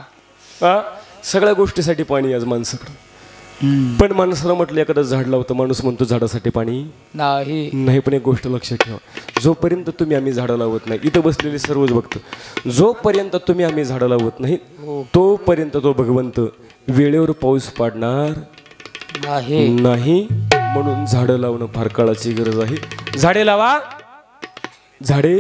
हा सगळ्या गोष्टीसाठी पाणी आज माणसाकडे पण माणसाला म्हटलं एखादं झाड लावतं, माणूस म्हणतो झाडासाठी पाणी नाही. नाही. पण एक गोष्ट लक्षात ठेवा, जोपर्यंत तुम्ही आम्ही झाडं लावत नाही, इथं बसलेले सर्वच भक्त, जोपर्यंत तुम्ही आम्ही झाडं लावत नाही तोपर्यंत तो भगवंत वेळेवर पाऊस पाडणार नाही. म्हणून झाडं लावणं फार काळाची गरज आहे. झाडे लावा, झाडे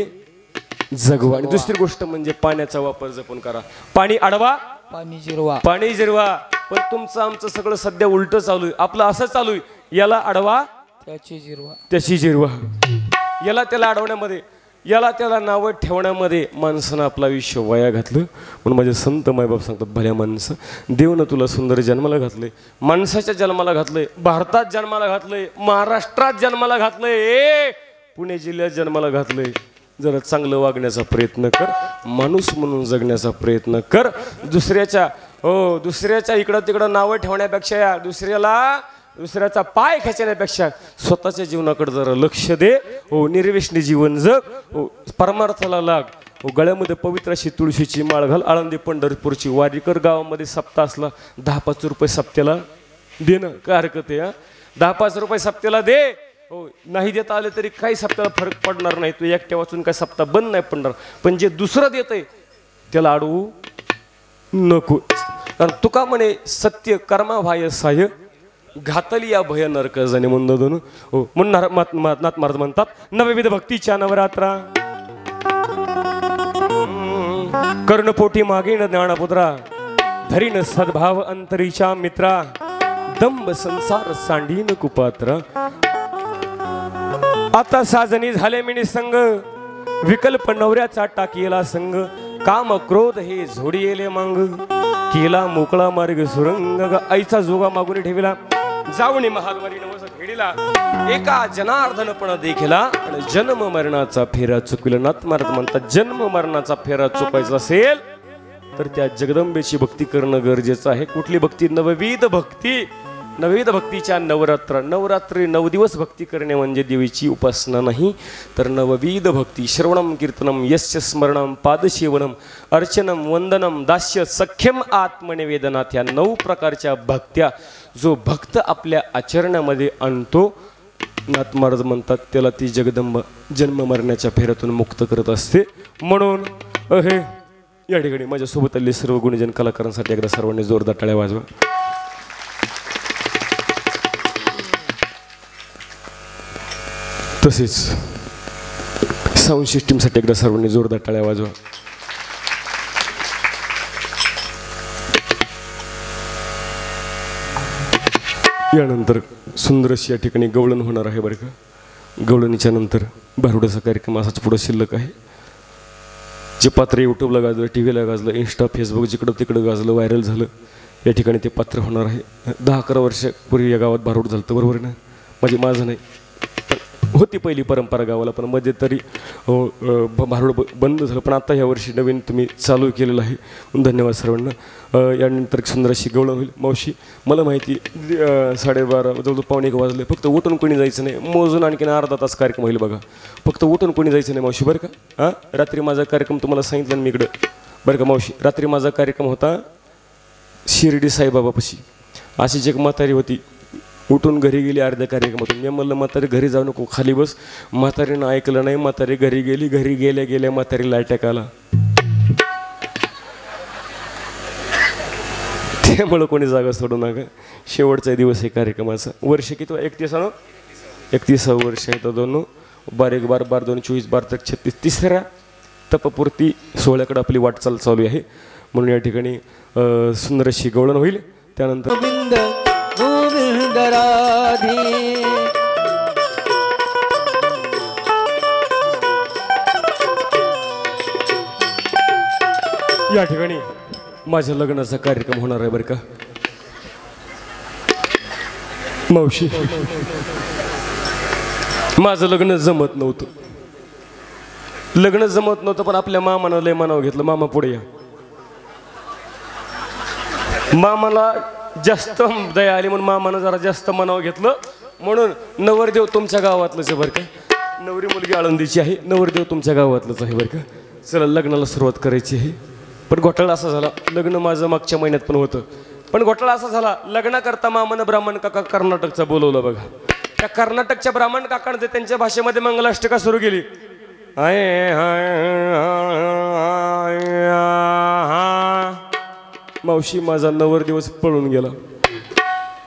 जगवा. आणि दुसरी गोष्ट म्हणजे पाण्याचा वापर जपून करा. पाणी अडवा, पाणी जिरवा. पाणी जिरवा. पण तुमचं आमचं सगळं सध्या उलट चालू आहे. आपलं असं चालू आहे, याला अडवा त्याची जिरवा, त्याची जिरवा. याला त्याला अडवण्यामध्ये, याला त्याला नावं ठेवण्यामध्ये माणसानं आपलं आयुष्य वाया घातलं. म्हणून माझे संत मायबाप सांगतात, भल्या माणसं, देवनं तुला सुंदर जन्माला घातलंय, माणसाच्या जन्माला घातलंय, भारतात जन्माला घातलंय, महाराष्ट्रात जन्माला घातलंय, पुणे जिल्ह्यात जन्माला घातलंय. जरा चांगलं वागण्याचा प्रयत्न कर, माणूस म्हणून जगण्याचा प्रयत्न कर. दुसऱ्याच्या इकडं तिकडं नावं ठेवण्यापेक्षा, दुसऱ्याचा पाय खेचण्यापेक्षा स्वतःच्या जीवनाकडे जरा लक्ष दे. निर्व्यसनी जीवन जग. परमार्थाला लाग. गळ्यामध्ये पवित्र अशी तुळशीची माळ घाल. आळंदी पंढरपूरची वारी कर. गावामध्ये सप्ताह असला 10-5 रुपये सप्त्याला दे ना, काय हरकत आहे? 10-5 रुपये सप्त्याला दे. नाही देता आले तरी काही सप्त्याला फरक पडणार नाही. तू एकट्या वाचून काही सप्ताह बंद नाही पडणार. पण जे दुसरं देत आहे त्याला अडवू नको. कारण तुका म्हणे सत्य कर्मा भाय साय घातली या भय नरक जाणे म्हणून. म्हणून नाथ महाराज म्हणतात, नवविध भक्तीच्या नवरात्रा कर्णपोटी मागीन ज्ञानपुत्रा धरीन सद्भाव अंतरीच्या मित्रा दंब संसार सांडीन कुपात्रा. आता साजनी झाले मिनी संग विकल्प नवऱ्याचा टाकीला संग काम क्रोध हे झोडी येले मांग केला मोकळा मार्ग सुरंग आईचा जोगा मागून ठेविला जाऊनी महालवारी नवस फेडीला एका जनार्दन पण देखिला आणि जन्म मरणाचा फेरा चुकविला. नाथ महाराज म्हणतात, जन्म मरणाचा फेरा चुकायचा असेल तर त्या जगदंबेची भक्ती करणं गरजेचं आहे. कुठली भक्ती? नवविध भक्ती. नवविध भक्तीच्या नवरात्र. नवरात्री 9 दिवस भक्ती करणे म्हणजे देवीची उपासना नाही, तर नवविध भक्ती. श्रवणम कीर्तनम यस्य स्मरणम पादसेवनम अर्चनम वंदनम दास्य सख्यम आत्मनिवेदनात, ह्या 9 प्रकारच्या भक्त्या जो भक्त आपल्या आचरणामध्ये आणतो, नाथ महाराज म्हणतात त्याला ती जगदंबा जन्म मरण्याच्या फेऱ्यातून मुक्त करत असते. म्हणून हे या ठिकाणी माझ्यासोबत आलेले सर्व गुणजन कलाकारांसाठी एकदा सर्वांनी जोरदार टाळ्या वाजवा. तसेच साऊंड सिस्टीमसाठी एकदा सर्वांनी जोरदार टाळ्या वाजवा. यानंतर सुंदर अशी या ठिकाणी गवळण होणार आहे बरं का. गवळणीच्या नंतर भारुडाचा कार्यक्रम असाच पुढे शिल्लक आहे. जे पात्र यूट्यूबला गाजलं, टी व्हीला गाजलं, इंस्टा फेसबुक जिकडं तिकडं गाजलं, व्हायरल झालं, या ठिकाणी ते पात्र होणार आहे. 10-11 वर्षापूर्वी या गावात भारूड झालं, बरोबर ना? माझं नाही, होती पहिली परंपरा गावाला, पण मध्ये तरी भारूड बंद झालं. पण आता ह्या वर्षी नवीन तुम्ही चालू केलेलं आहे. धन्यवाद सर्वांना. यानंतर सुंदर अशी गवळण होईल. मावशी, मला माहिती 12:30 जवळजवळ 1:15 वाजले. फक्त उठून कोणी जायचं नाही. मोजून आणखीन अर्धा तास कार्यक्रम होईल बघा. फक्त उठून कोणी जायचं नाही मावशी, बरं का? हां, रात्री माझा कार्यक्रम तुम्हाला सांगितलं ना मी इकडं, बरं का मावशी? रात्री माझा कार्यक्रम होता शिर्डी साईबाबापाशी. अशीच एक म्हातारी होती, उठून घरी गेली अर्ध्या कार्यक्रमातून. मी म्हणलं, म्हातारी घरी जाऊ नको, खाली बस. म्हातारीनं ऐकलं नाही, म्हातारी घरी गेली. घरी गेल्या गेल्या म्हातारीला अटॅक आला. त्यामुळं कोणी जागा सोडू नका. शेवटचा दिवस आहे कार्यक्रमाचा. वर्ष किती? 31 वर्ष आहे. तर 2 12 1 12 2 24 12 36 तिसऱ्या तपपूर्ती सोहळ्याकडे आपली वाटचाल चालू आहे. म्हणून या ठिकाणी सुंदर अशी गवळण होईल. त्यानंतर गोविंद गोविंद राधे या ठिकाणी माझ्या लग्नाचा कार्यक्रम होणार आहे बरं का मावशी. माझं लग्न जमत नव्हतं. पण आपल्या मामानं लय मनाव घेतलं. मामा पुढे या. मामाला जास्त दया आली म्हणून मामानं जरा जास्त मनाव घेतलं. म्हणून नवरदेव तुमच्या गावातलंच आहे बरं का. नवरी मुलगी आळंदीची आहे, नवरदेव तुमच्या गावातलंच आहे बरं का. चला लग्नाला सुरुवात करायची आहे. पण घोटाळा असा झाला, लग्न माझं मागच्या महिन्यात पण होतं. पण घोटाळा असा झाला, लग्न करता मामानं ब्राह्मण काका कर्नाटकचा बोलवलं बघा. त्या कर्नाटकच्या ब्राह्मण काकानं त्यांच्या भाषेमध्ये मंगलाष्टका सुरू केली. मावशी माझा नवरदेवच पळून गेला.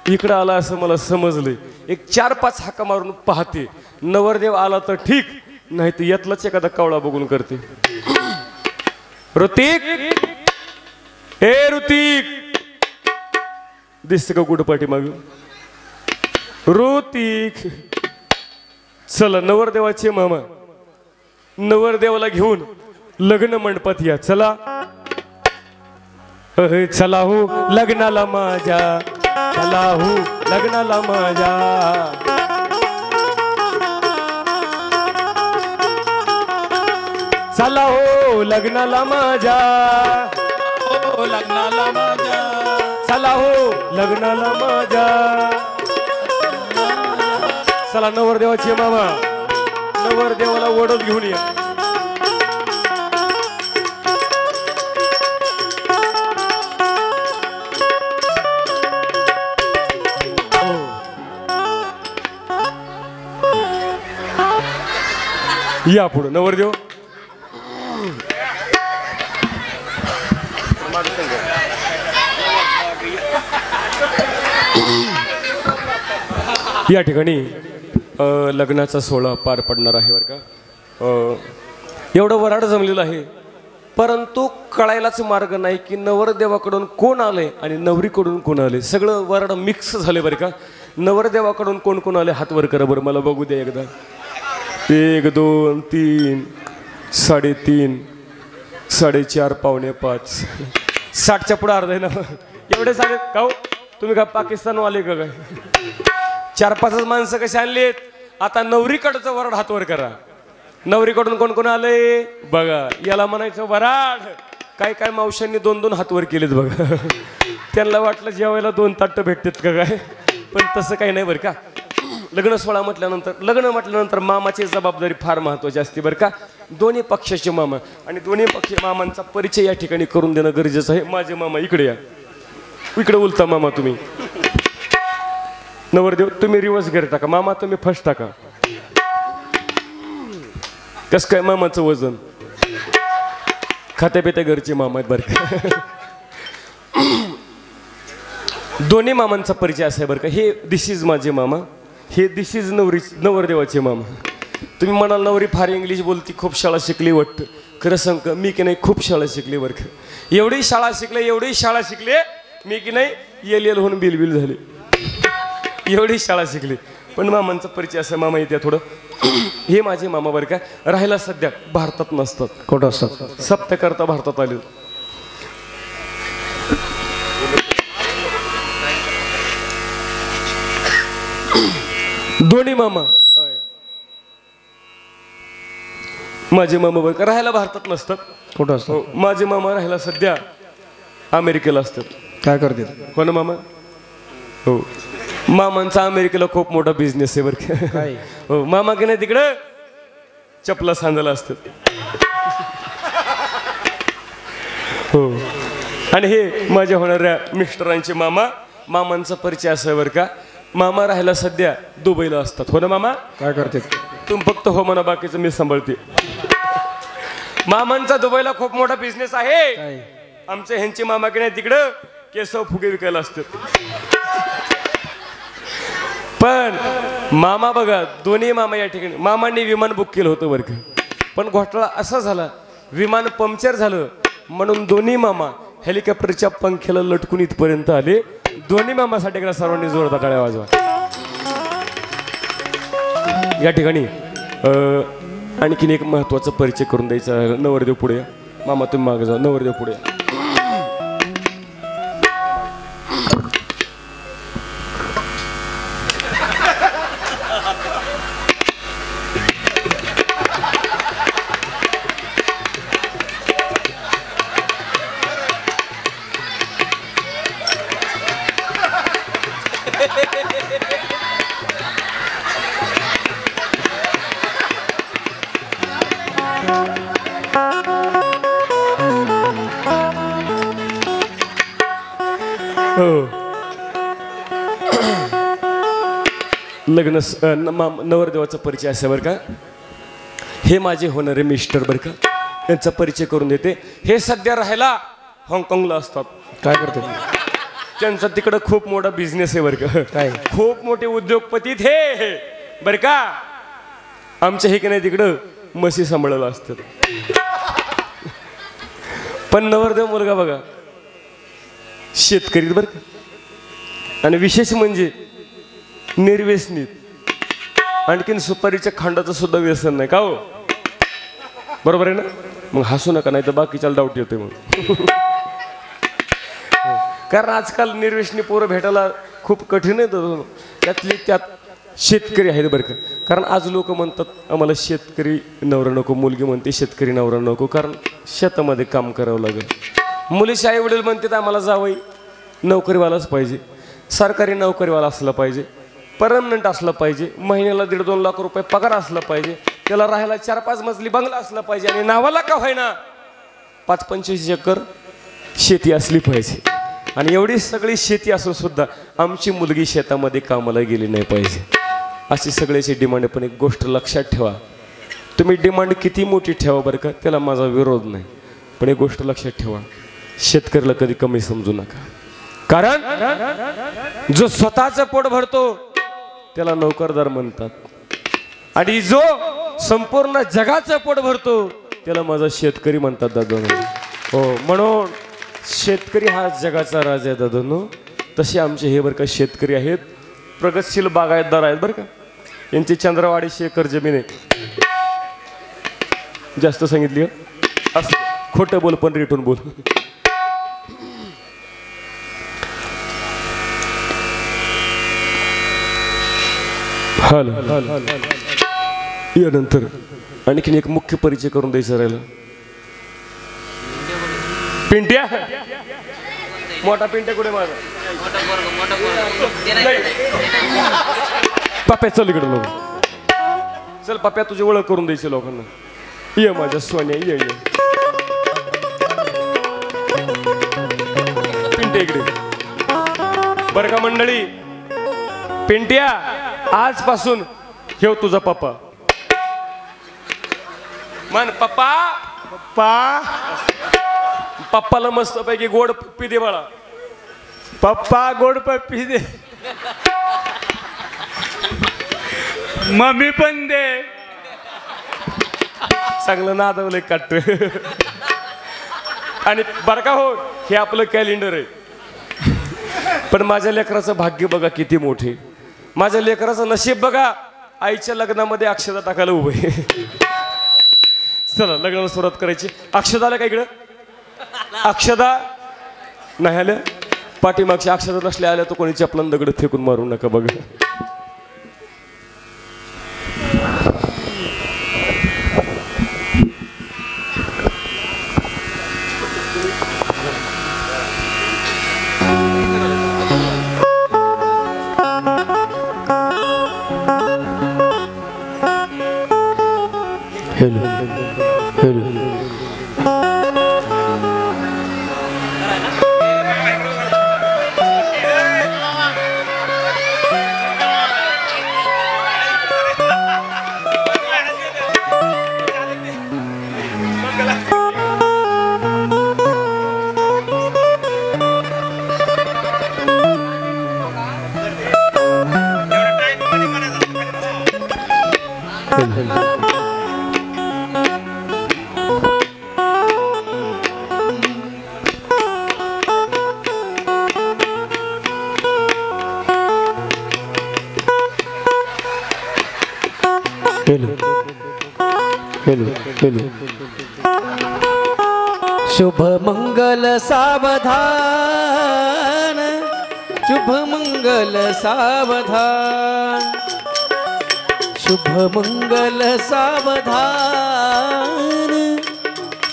इकडं आला असं मला समजलंय. एक 4-5 हाका मारून पाहते, नवरदेव आला तर ठीक, नाही तर यातलाच एखादा कावळा बघून करते. ऋतिक, हे ऋतिक, दिसते का कुठं पाठीमाग? ऋतिक, चला नवरदेवाचे मामा नवरदेवाला घेऊन लग्न मंडपात या. चला चला हो लग्नाला माझ्या, चला हो लग्नाला माझ्या. चला हो लग्नाला माझ्या, हो लग्नाला माझ्या, चला हो लग्नाला माझ्या. चला नवरदेवाचे मामा नवरदेवाला ओढत घेऊन या. या पुढे नवरदेव. या ठिकाणी लग्नाचा सोहळा पार पडणार आहे बरं का. एवढं वराड जमलेलं आहे, परंतु कळायलाच मार्ग नाही की नवरदेवाकडून कोण आले आणि नवरीकडून कोण आले. सगळं वराड मिक्स झाले बरं का. नवरदेवाकडून कोण कोण आले हात वर करा बरं, मला बघू द्या एकदा. 1 2 3 3.5 4.5 5 60च्या पुढे अर्धा आहे ना. एवढे सारे का तुम्ही का पाकिस्तानवाले का काय? 4-5 माणसं कशी आणलीत. आता नवरीकडचं वराड हात वर करा. नवरीकडून कोण कोण आले बघा. याला म्हणायचं वराड. काय काय मावशांनी 2-2 हात वर केलेत बघा. त्यांना वाटलं जेवायला 2 ताटं भेटतात का काय, पण तसं काही नाही बरं का. लग्न सोहळा म्हटल्यानंतर मामाची जबाबदारी फार महत्त्वाची असते बरं का. दोन्ही पक्षाचे मामा आणि दोन्ही पक्ष मामांचा परिचय या ठिकाणी करून देणं गरजेचं आहे. माझे मामा इकडे या, इकडे उलता मामा तुम्ही. नवरदेव तुम्ही रिवर्स गिअर टाका, मामा तुम्ही फर्स्ट टाका. कस काय मामाचं वजन? खात्या पित्या घरचे मामा आहेत बरं का. दोन्ही मामांचा परिचय असा आहे बरं का. हे दिस इज माझे मामा, हे दिस इज नवरदेवाचे मामा. तुम्ही म्हणाल नवरी फार इंग्लिश बोलती, खूप शाळा शिकली वाटतं. खरं सांग मी की नाही खूप शाळा शिकली बरं का. एवढी शाळा शिकले मी की नाही LL होऊन बिलबिल झाले. एवढी शाळा शिकली. पण मामांचा परिचय असा, मामा येत्या थोडं. हे माझे मामा बरं का. राहायला सध्या भारतात नसतात. कुठं असतात? सप्त्या करता भारतात आले. दोन्ही मामा माझे मामा बरं का. राहायला भारतात नसतात. कुठं असतात? हो, माझे मामा राहायला सध्या अमेरिकेला असतात. काय करते? हो ना मामा. हो, मामांचा अमेरिकेला खूप मोठा बिझनेस आहे बरं का. काय? हो, मामा की नाही तिकडं चपला सांगायला असतात. हो, आणि हे माझ्या होणाऱ्या मिस्टरांचे मामा. मामांचा परिचय असा बरं का. मामा राहायला सध्या दुबईला असतात. हो ना मामा. काय करते? तुम्ही फक्त हो म्हणा, बाकीचं मी सांभाळते. मामांचा दुबईला खूप मोठा बिझनेस आहे. काय? आमच्या ह्यांचे मामा की नाही तिकडं केसव फुगे विकायला असतात. पण मामा बघा, दोन्ही मामा या ठिकाणी. मामांनी विमान बुक केलं होतं बरं का. पण घोटाळा असा झाला, विमान पंक्चर झालं म्हणून दोन्ही मामा हेलिकॉप्टरच्या पंख्याला लटकून इथपर्यंत आले. दोन्ही मामासाठी एकदा सर्वांनी जोरदार टाळ्या वाजवा. या ठिकाणी आणखीन एक महत्वाचा परिचय करून द्यायचा. नवरदेव पुढे या. मामा तुम्ही मागे जा. नवरदेव पुढे या. हो लग्न नवरदेवाचा परिचय असा बरं का. हे माझे होणारे मिस्टर बरं का, त्यांचा परिचय करून देते. हे सध्या राहायला हाँगकाँगला असतात. काय करतात त्यांचा तिकडं खूप मोठा बिझनेस आहे बरं का. काय खूप मोठे उद्योगपती हे बरं का. आमच्या हे की नाही तिकडं म्हशी सांभाळायला असतात. पण नवरदेव मुलगा बघा शेतकरी बरं का, आणि विशेष म्हणजे निर्व्यसनीत. आणखीन सुपारीच्या खांडाचं सुद्धा व्यसन नाही का हो, बरोबर आहे ना. मग हसू नका, नाही तर बाकीच्याला डाऊट येतोय मग. कारण आजकाल निर्व्यसनी पोरं भेटायला खूप कठीण आहे. त्यातली त्यात शेतकरी आहेत बरं का. कारण आज लोक म्हणतात आम्हाला शेतकरी नवरा नको, मुलगी म्हणते शेतकरी नवरा नको, कारण शेतामध्ये काम करावं लागेल. मुलीचे आई वडील म्हणतात आम्हाला जावई नोकरीवालाच पाहिजे, सरकारी नोकरीवाला असला पाहिजे, परमनंट असला पाहिजे, महिन्याला 1.5-2 लाख रुपये पगार असला पाहिजे, त्याला राहायला 4-5 मजली बंगला असला पाहिजे, आणि नावाला का व्हायना 5-25 एकर शेती असली पाहिजे. आणि एवढी सगळी शेती असून सुद्धा आमची मुलगी शेतामध्ये कामाला गेली नाही पाहिजे, अशी सगळ्याची डिमांड आहे. पण एक गोष्ट लक्षात ठेवा, तुम्ही डिमांड किती मोठी ठेवा बरं का, त्याला माझा विरोध नाही. पण एक गोष्ट लक्षात ठेवा, शेतकऱ्याला कधी कमी समजू नका. कारण जो स्वतःचं पोट भरतो त्याला नोकरदार म्हणतात, आणि जो संपूर्ण जगाचं पोट भरतो त्याला माझा शेतकरी म्हणतात दादांनो. हो, म्हणून शेतकरी हा जगाचा राजा आहे दादांनो. तसे आमचे हे बरं का शेतकरी आहेत, प्रगतशील बागायतदार आहेत बरं का. यांची चंद्रवाडी 100 एकर जमीन आहे. जास्त सांगितली असं खोटं बोल पण रेटून बोल. यानंतर आणखीन एक मुख्य परिचय करून द्यायचा राहिला. पिंट्या, मोठा पिंट्या कुठे माझा? पप्या चल इकडे लोक, चल पप्या तुझी ओळख करून द्यायची लोकांना. ये माझ्या सोन्या, ये ये पिंट्या इकडे बरं का मंडळी. पिंट्या आजपासून ठेव तुझा पप्पा मन. पप्पा पप्पा पप्पाला मस्त पैकी गोड पप्पी दे बाळा. पप्पा गोड पप्पी दे, मम्मी पण दे. चांगलं नादवलंय काट. आणि बरं का हो, हे आपलं कॅलेंडर आहे. पण माझ्या लेकराचं भाग्य बघा किती मोठे. माझ्या लेकराचं नशीब बघा, आईच्या लग्नामध्ये अक्षता टाकायला उभे. चला लग्नाला सुरुवात करायची. अक्षता आल्या का इकडं? अक्षता नाही आल्या, पाठीमागच्या अक्षता नसल्या आल्या तर कोणी चपलान दगड फेकून मारू नका बघा. Hello hello hello hello. शुभ मंगल सावधान, शुभ मंगल सावधान, शुभ मंगल सावधान,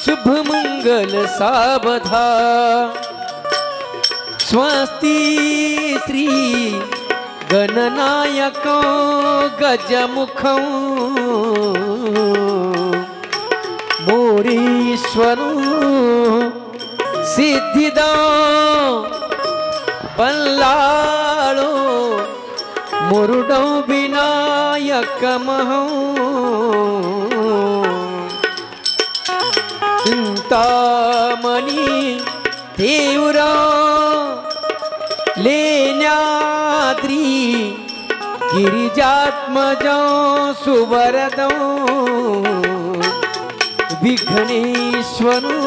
शुभ मंगल सावधान. स्वस्ति श्री गणनायको गजमुखं मोरीश्वरो सिद्धिदा बल्लाळो मुरुडो विनायक महो चिंतामणी तीव्र लेण्याद्री गिरिजात्मजो सुवरदो विघ्नेश्वरो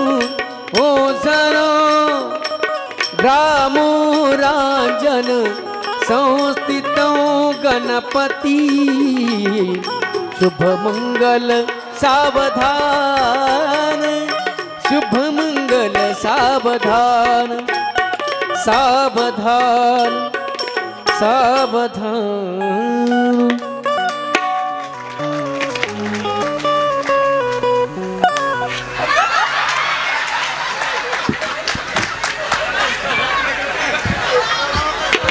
ओझरो ग्रामो राजन संस्थितो गणपती शुभ मंगल सावधान शुभ मंगल सावधान सावधान सावधान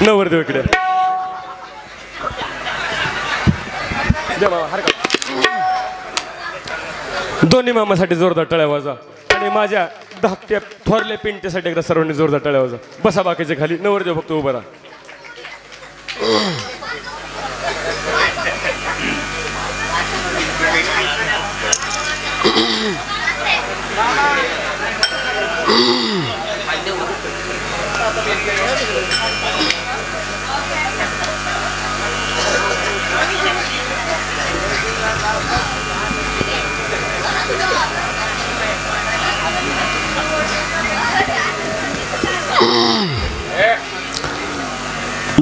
नवरदेव इकडे दोन्ही मामासाठी जोरदार टाळ्या वाजा आणि माझ्या धाकट्या थोरल्या पिंट्यासाठी एकदा सर्वांनी जोरदार टाळ्या वाजा. बसा बाकीच्या खाली. नवरदेव फक्त उभा राहा.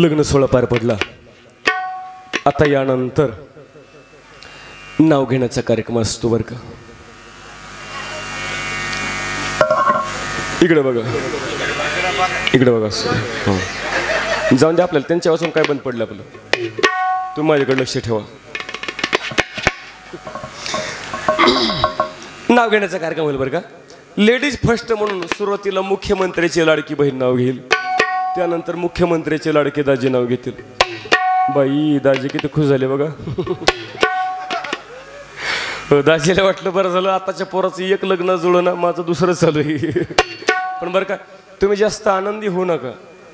लग्न सोहळा पार पडला. आता यानंतर नाव घेण्याचा कार्यक्रम असतो बरं का. इकडे बघा इकडे बघा. जाऊन दे आपल्याला त्यांच्या वाचून काय बंद पडलं आपलं. तुम्ही माझ्याकडे लक्ष ठेवा. नाव घेण्याचा कार्यक्रम होईल बरं का. लेडीज फर्स्ट म्हणून सुरुवातीला मुख्यमंत्र्याची लाडकी बहीण नाव घेईल. त्यानंतर मुख्यमंत्र्याचे लाडके दाजी नाव घेतील. बाई दाजी किती खुश झाले बघा. दाजीला वाटलं बरं झालं आताच्या पोराचं एक लग्न जुळणं माझं दुसरं चालू आहे. पण बरं का तुम्ही जास्त आनंदी होऊ नका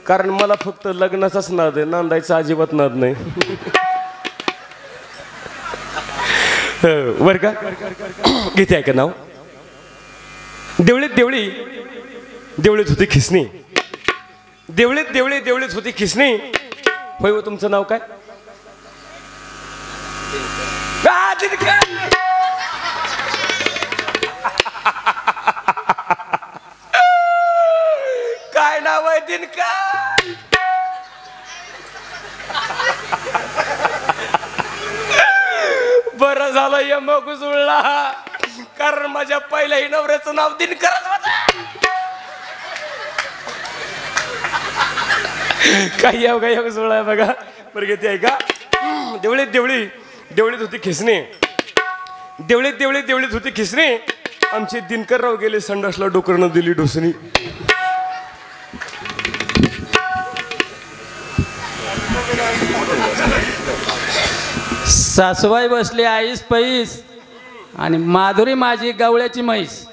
कारण मला फक्त लग्नाचाच नाद आहे. नांदायचा अजिबात नाद नाही. बरं का घेते आहे का नाव. देवळीत देवळी देवळीत होती खिसणी. देवळीत देवळी देवळीत होती खिसणी. होय व तुमचं नाव काय. काय नाव आहे दिनकर. बरं झालं यमक जुळला कारण माझ्या पहिल्याही नवऱ्याचं नाव दिनकरच होतं. काही याव काही योग जुळलाय बघा. बरं घेते आहे का. देवळीत देवळी देवळीत होती खिसणी. देवळीत देवळी देवळीत होती खिसणी. आमचे दिनकरराव गेले संडासला डोकरनं दिली ढोसणी. सासूबाई बसली आईस पैस आणि माधुरी माझी गवळ्याची म्हैस.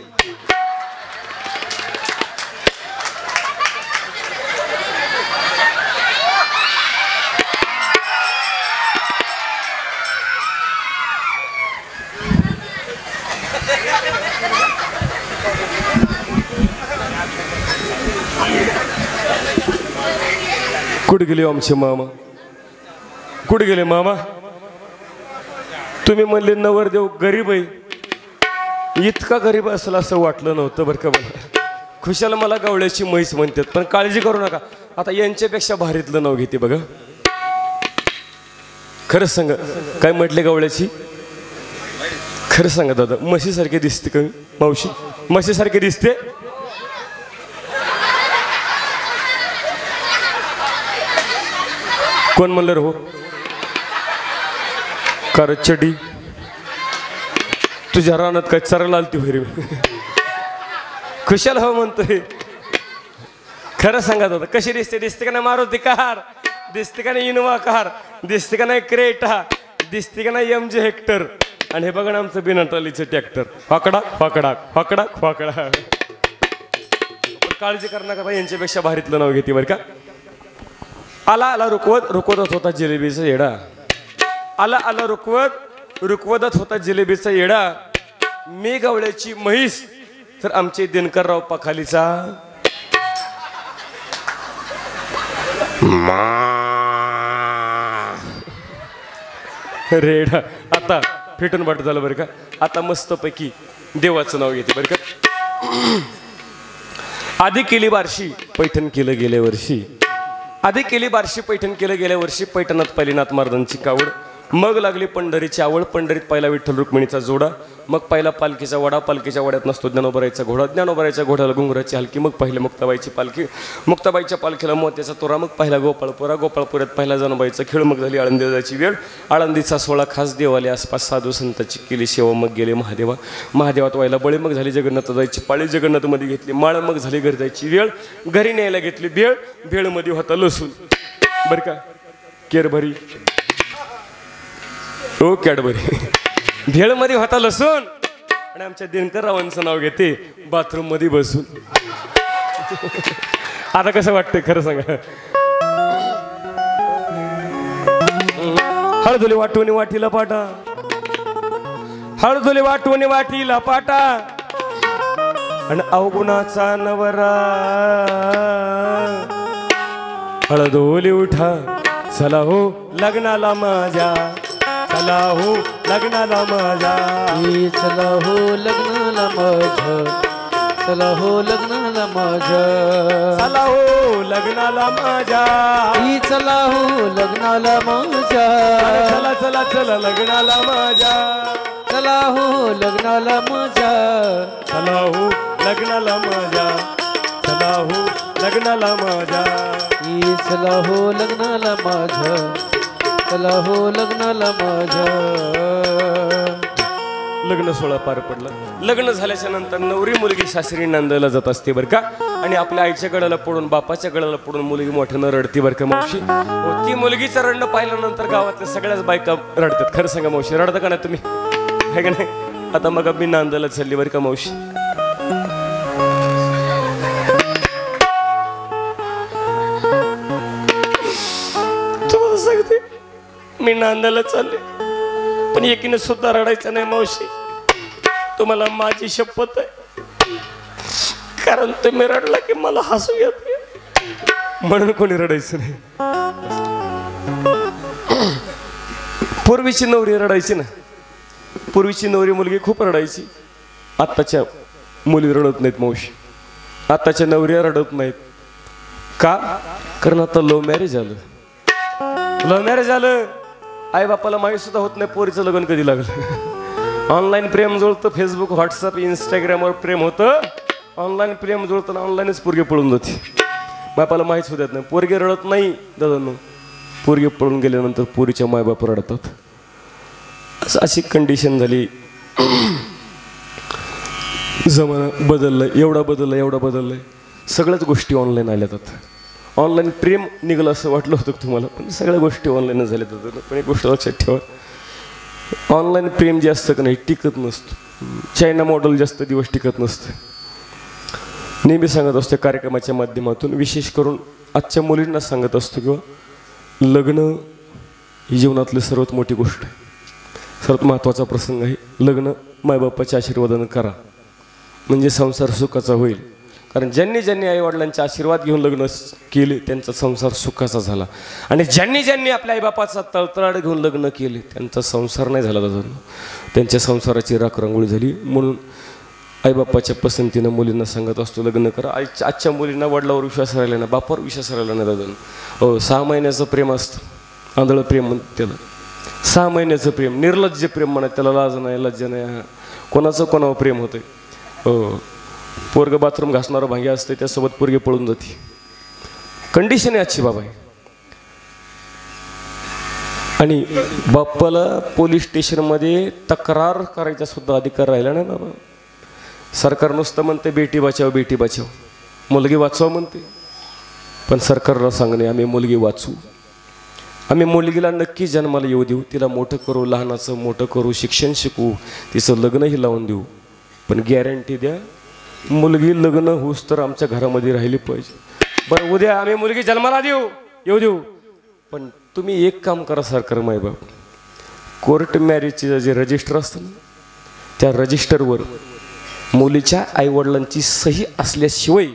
कुठे गेले आमचे मामा. कुठे गेले मामा. तुम्ही म्हणले नवरदेव गरीब आहे. इतका गरीब असेल असं वाटलं नव्हतं बरं का मला. खुशाला मला गवळ्याची म्हैस म्हणतात पण काळजी करू नका. आता यांच्यापेक्षा भारीतलं नाव घेते बघा. खरंच सांगा काय म्हटले गवळ्याची. खरं सांगा दादा म्हशीसारखे दिसते का मावशी. म्हशीसारखे दिसते. कोण म्हणलं हो. कारचडी तुझ्या रानात काय चरायला आलती होय रे. खुशाल हो म्हणतोय. खरं सांगा दादा कशी दिसते. दिसते का नाही मारुती कार. दिसते का नाही इनोवा कार. दिसते का नाही क्रेटा. दिसते का नाही MG हेक्टर. आणि हे बघा ना आमचं बिना ट्रॉलीचं ट्रॅक्टर. फाकडा फाकडा फाकडा फाकडा. काळजी करू नका बाई यांच्यापेक्षा भारीतलं नाव घेते बरं का. आला आला रुकवत होता जिलेबीचा येडा. आला आला रुकवत होता जिलेबीचा येडा. मी गवळ्याची म्हैस तर आमचे दिनकरराव पाखालीचा रेडा. आता फेटून वाटत झालं बरं का. आता मस्तपैकी देवाचं नाव घेते बरं का. आधी केली बारशी पैठण केलं गेल्या वर्षी. आधी केली बारशी पैठण केलं गेल्या वर्षी. पैठणात पहिली नाथ महाराजांची कावड. मग लागली पंढरीची आवड. पंढरीत पहिला विठ्ठल रुक्मिणीचा जोडा. मग पहिला पालखीचा वडा. पालखीच्या वड्यात नसतो ज्ञानोबरायचा घोडा. ज्ञानोबरायच्या घोड्याला घुंगराची हलकी. मग पहिले मुक्ताबाईची पालखी. मुक्ताबाईच्या पालखीला मोत्याचा तोरा. मग पहिला गोपाळपुरा. गोपाळपुऱ्यात पहिला जनाबाईचा खेळ. मग झाली आळंदी जायची वेळ. आळंदीचा सोहळा खास देवाले आसपास साधू संताची केली सेवा. मग गेले महादेवा. महादेवात व्हायला बळी. मग झाली जगन्नाथ जायची पाळी. जगन्नाथमध्ये घेतली माळ. मग झाली घरी जायची वेळ. घरी न्यायला घेतली भेळ. भेळमध्ये होता लसूण बरं का. केरभरी हो कॅडबरी. भेळमध्ये होता लसूण. आणि आमच्या दिनकररावांचं नाव घेते बाथरूम मध्ये बसून. आता कसं वाटतंय खरं सांगा. हळदुली वाटून वाटीला पाटा. हळदुली वाटून वाटीला पाटा. आणि अवगुणाचा नवरा. हळदोली उठा चला हो लग्नाला माझ्या. चला हो लग्नाला माझ्या. चला हो लग्नाला माझ्या. चला हो लग्नाला माझ्या. चला हो लग्नाला माझ्या. चला हो लग्नाला माझ्या. चला चला चला लग्नाला माझ्या. चला हो लग्नाला माझ्या. चला हो लग्नाला माझ्या. चला हो लग्नाला माझ्या. चला हो लग्नाला माझ्या. चला हो लग्नाला माझ्या. लग्न सोहळा पार पडला. लग्न झाल्याच्या नंतर नवरी मुलगी सासरी नांदायला जात असते बरं का. आणि आपल्या आईच्या गळाला पडून बापाच्या गळाला पडून मुलगी मोठ्यानं रडते बरं का मावशी. ती मुलगीचं रडणं पाहिल्यानंतर गावातल्या सगळ्याच बायका रडतात. खरं सांगा मावशी रडता का नाही तुम्ही आहे का नाही. आता मग मी नांदायला चालली बरं का मावशी. तुम्हाला सांगते मी नांदायला चालले पण एकीने सुद्धा रडायचं नाही मावशी. तुम्हाला माझी शपथ आहे. कारण तुम्ही रडला की मला हसू येते म्हणून कोणी रडायचं नाही. पूर्वीची नवरी रडायची ना. पूर्वीची नवरी मुलगी खूप रडायची. आत्ताच्या मुली रडत नाहीत मावशी. आत्ताच्या नवऱ्या रडत नाहीत का. कारण आता लव्ह मॅरेज झालं. लव्ह मॅरेज झालं. आई बापाला माहीत सुद्धा होत नाही पोरीचं लग्न कधी लागलं. ऑनलाईन प्रेम जुळतं. फेसबुक व्हॉट्सअप इंस्टाग्रामवर प्रेम होतं. ऑनलाईन प्रेम जुळतं. ऑनलाईनच पोरगी पळून जाते. बापाला माहीत सुद्धा नाही. पोरगी रडत नाही दादांनो. पोरगी पळून गेल्यानंतर पोरीच्या मायबाप रडतात. अशी कंडिशन झाली. जमाना बदललाय. एवढा बदललाय. सगळ्याच गोष्टी ऑनलाईन आल्यात. ऑनलाईन प्रेम निघालं असं वाटलं होतं तुम्हाला पण सगळ्या गोष्टी ऑनलाईनच झाल्या होत्या. पण एक गोष्ट लक्षात ठेवा. ऑनलाईन प्रेम जे असतं का नाही टिकत नसतं. चायना मॉडेल जास्त दिवस टिकत नसतं. नेहमी सांगत असतो कार्यक्रमाच्या माध्यमातून. विशेष करून आजच्या मुलींना सांगत असतो किंवा लग्न ही जीवनातली सर्वात मोठी गोष्ट आहे. सर्वात महत्त्वाचा प्रसंग आहे. लग्न मायबापाच्या आशीर्वादानं करा म्हणजे संसार सुखाचा होईल. कारण ज्यांनी आईवडिलांचे आशीर्वाद घेऊन लग्न केले त्यांचा संसार सुखाचा झाला. आणि ज्यांनी आपल्या आईबापाचा तळतळाट घेऊन लग्न केले त्यांचा संसार नाही झाला दादा. त्यांच्या संसाराची राखरांगोळी झाली. म्हणून आईबापाच्या पसंतीनं मुलींना सांगत असतो लग्न करा. आजच्या मुलींना वडिलावर विश्वास राहिला ना बापावर विश्वास राहिला नाही दादा. हो 6 महिन्याचं प्रेम असतं. आंधळं प्रेम म्हणतात त्याला. 6 महिन्याचं प्रेम. निर्लज्ज प्रेम म्हणत त्याला. लाज नाही लज्जा नाही. कोणाचं कोणावर प्रेम होतंय. हो पोरग बाथरूम घासणारं भांगे असते त्यासोबत पोरगी पळून जाते. कंडिशन आहे आजची बाबा. आणि बाप्पाला पोलीस स्टेशनमध्ये तक्रार करायचा सुद्धा अधिकार राहिला नाही बाबा. सरकार नुसतं म्हणते बेटी बचाव मुलगी वाचवा म्हणते. पण सरकारला सांगणे आम्ही मुलगी वाचू. आम्ही मुलगीला नक्की जन्माला येऊ देऊ. तिला मोठं करू. लहानाचं मोठं करू. शिक्षण शिकवू. तिचं लग्नही लावून देऊ. पण गॅरंटी द्या मुलगी लग्न होऊस तर आमच्या घरामध्ये राहिली पाहिजे. बरं उद्या आम्ही मुलगी जन्माला देऊ येऊ देऊ, पण तुम्ही एक काम करा सरकार मायबाप, कोर्ट मॅरेजचे जे रजिस्टर असतं ना त्या रजिस्टरवर मुलीच्या आईवडिलांची सही असल्याशिवाय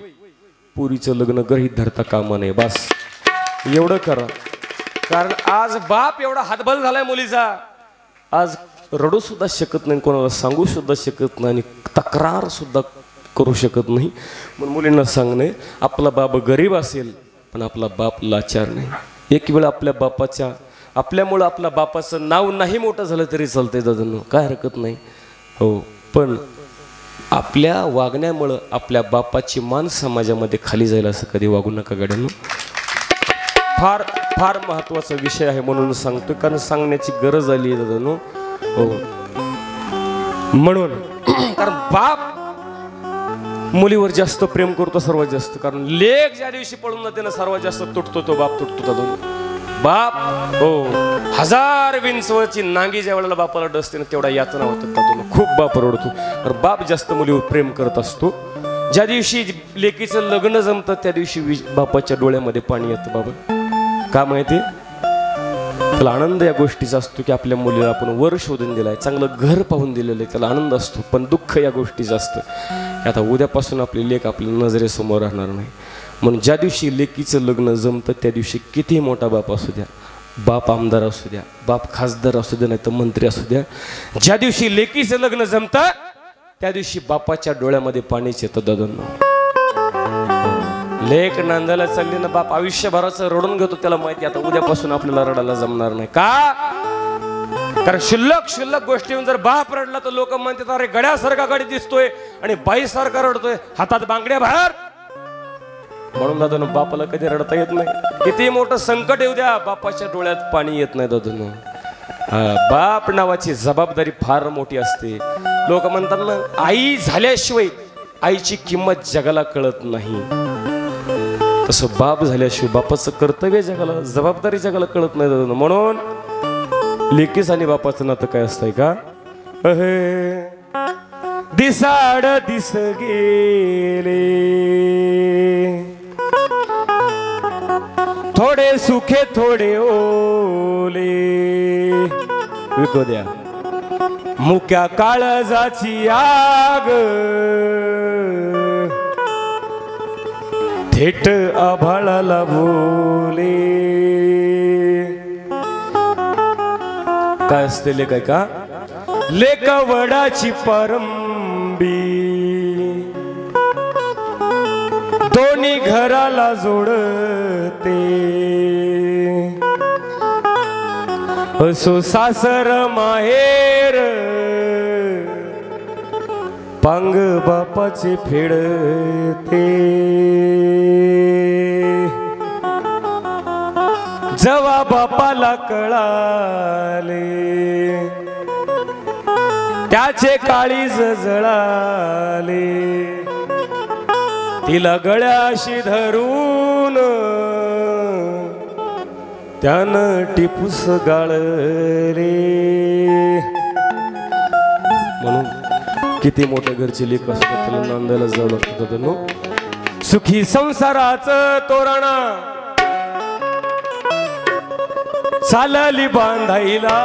पुरीचं लग्न गृहीत धरता कामा नये. बस एवढं करा. कारण आज बाप एवढा हातबल झालाय मुलीचा, आज रडू सुद्धा शकत नाही, कोणाला सांगू सुद्धा शकत नाही आणि तक्रार सुद्धा करू शकत नाही. पण मुलींना सांगणे, आपला बाप गरीब असेल पण आपला बाप लाचार नाही. एक वेळ आपल्यामुळं आपल्या बापाचं नाव नाही मोठं झालं तरी चालतंय दादांनो, काय हरकत नाही हो, पण आपल्या वागण्यामुळं आपल्या बापाची मान समाजामध्ये खाली जाईल असं कधी वागू नका गाड्यांनो. फार फार महत्त्वाचा विषय आहे म्हणून सांगतो, कारण सांगण्याची गरज आली आहे दादांनो हो. म्हणून कारण बाप मुलीवर जास्त प्रेम करतो सर्वात जास्त, कारण लेक ज्या दिवशी पळून जाते ना सर्वात जास्त तुटतो तो बाप, तुटतो दादा बाप हो. 1000 विंचवची नांगी ज्या वेळेला बापाला डसते ना तेवढा यातना होतात दादा, खूप बाप रडतो. तर बाप जास्त मुलीवर प्रेम करत असतो. ज्या दिवशी लेकीचं लग्न जमतं त्या दिवशी बापाच्या डोळ्यामध्ये पाणी येतं. बाबा का माहिती, त्याला आनंद या गोष्टीचा असतो की आपल्या मुलीला आपण वर शोधून दिलाय, चांगलं घर पाहून दिलेलं आहे, त्याला आनंद असतो. पण दुःख या गोष्टीचं असतं की आता उद्यापासून आपली लेक आपल्या नजरेसमोर राहणार नाही. म्हणून ज्या दिवशी लेकीचं लग्न जमतं त्या दिवशी किती मोठा बाप असू द्या, बाप आमदार असू द्या, बाप खासदार असू द्या, नाही तर मंत्री असू द्या, ज्या दिवशी लेकीचं लग्न जमतं त्या दिवशी बापाच्या डोळ्यामध्ये पाणीच येतं दादांनो. लेक नांदायला चालली ना बाप आयुष्यभराचं रडून घेतो, त्याला माहिती आता उद्यापासून आपल्याला रडायला जमणार नाही. का? कारण शिल्लक गोष्टीहून जर बाप रडला तर लोक म्हणतात अरे गड्यासारखा गाडी दिसतोय आणि बाईसारखा रडतोय, हातात बांगड्या बाहेर. म्हणून दादानो बापाला कधी रडता येत नाही. किती मोठं संकट येऊ द्या बापाच्या डोळ्यात पाणी येत नाही दादानो. बाप नावाची जबाबदारी फार मोठी असते. लोक म्हणतात ना आई झाल्याशिवाय आईची किंमत जगाला कळत नाही, तसं बाप झाल्याशिवाय बापाचं कर्तव्य जगाला, जबाबदारी जगाला कळत नाही दादा. म्हणून लेकीस आणि बापाचं नातं काय असतंय का, दिसाड दिस गेले थोडे सुखे थोडे ओले, विको द्या मुक्या काळजाची आग थेट आभाळाला बोले. काय असते लेख का, लेक वडाची परंबी दोन्ही घराला जोडते, असो सासर माहेर पांग बापाचे फेडते. जवा बापाला कळाले त्याचे काळीज जळाले, तिला गळ्याशी धरून त्यानं टिपूस गाळले. म्हणून किती मोठ्या घरची लेक असतात त्याला नांदायला जावं लागतं. सुखी संसाराचं तोरण चालली बांधायला,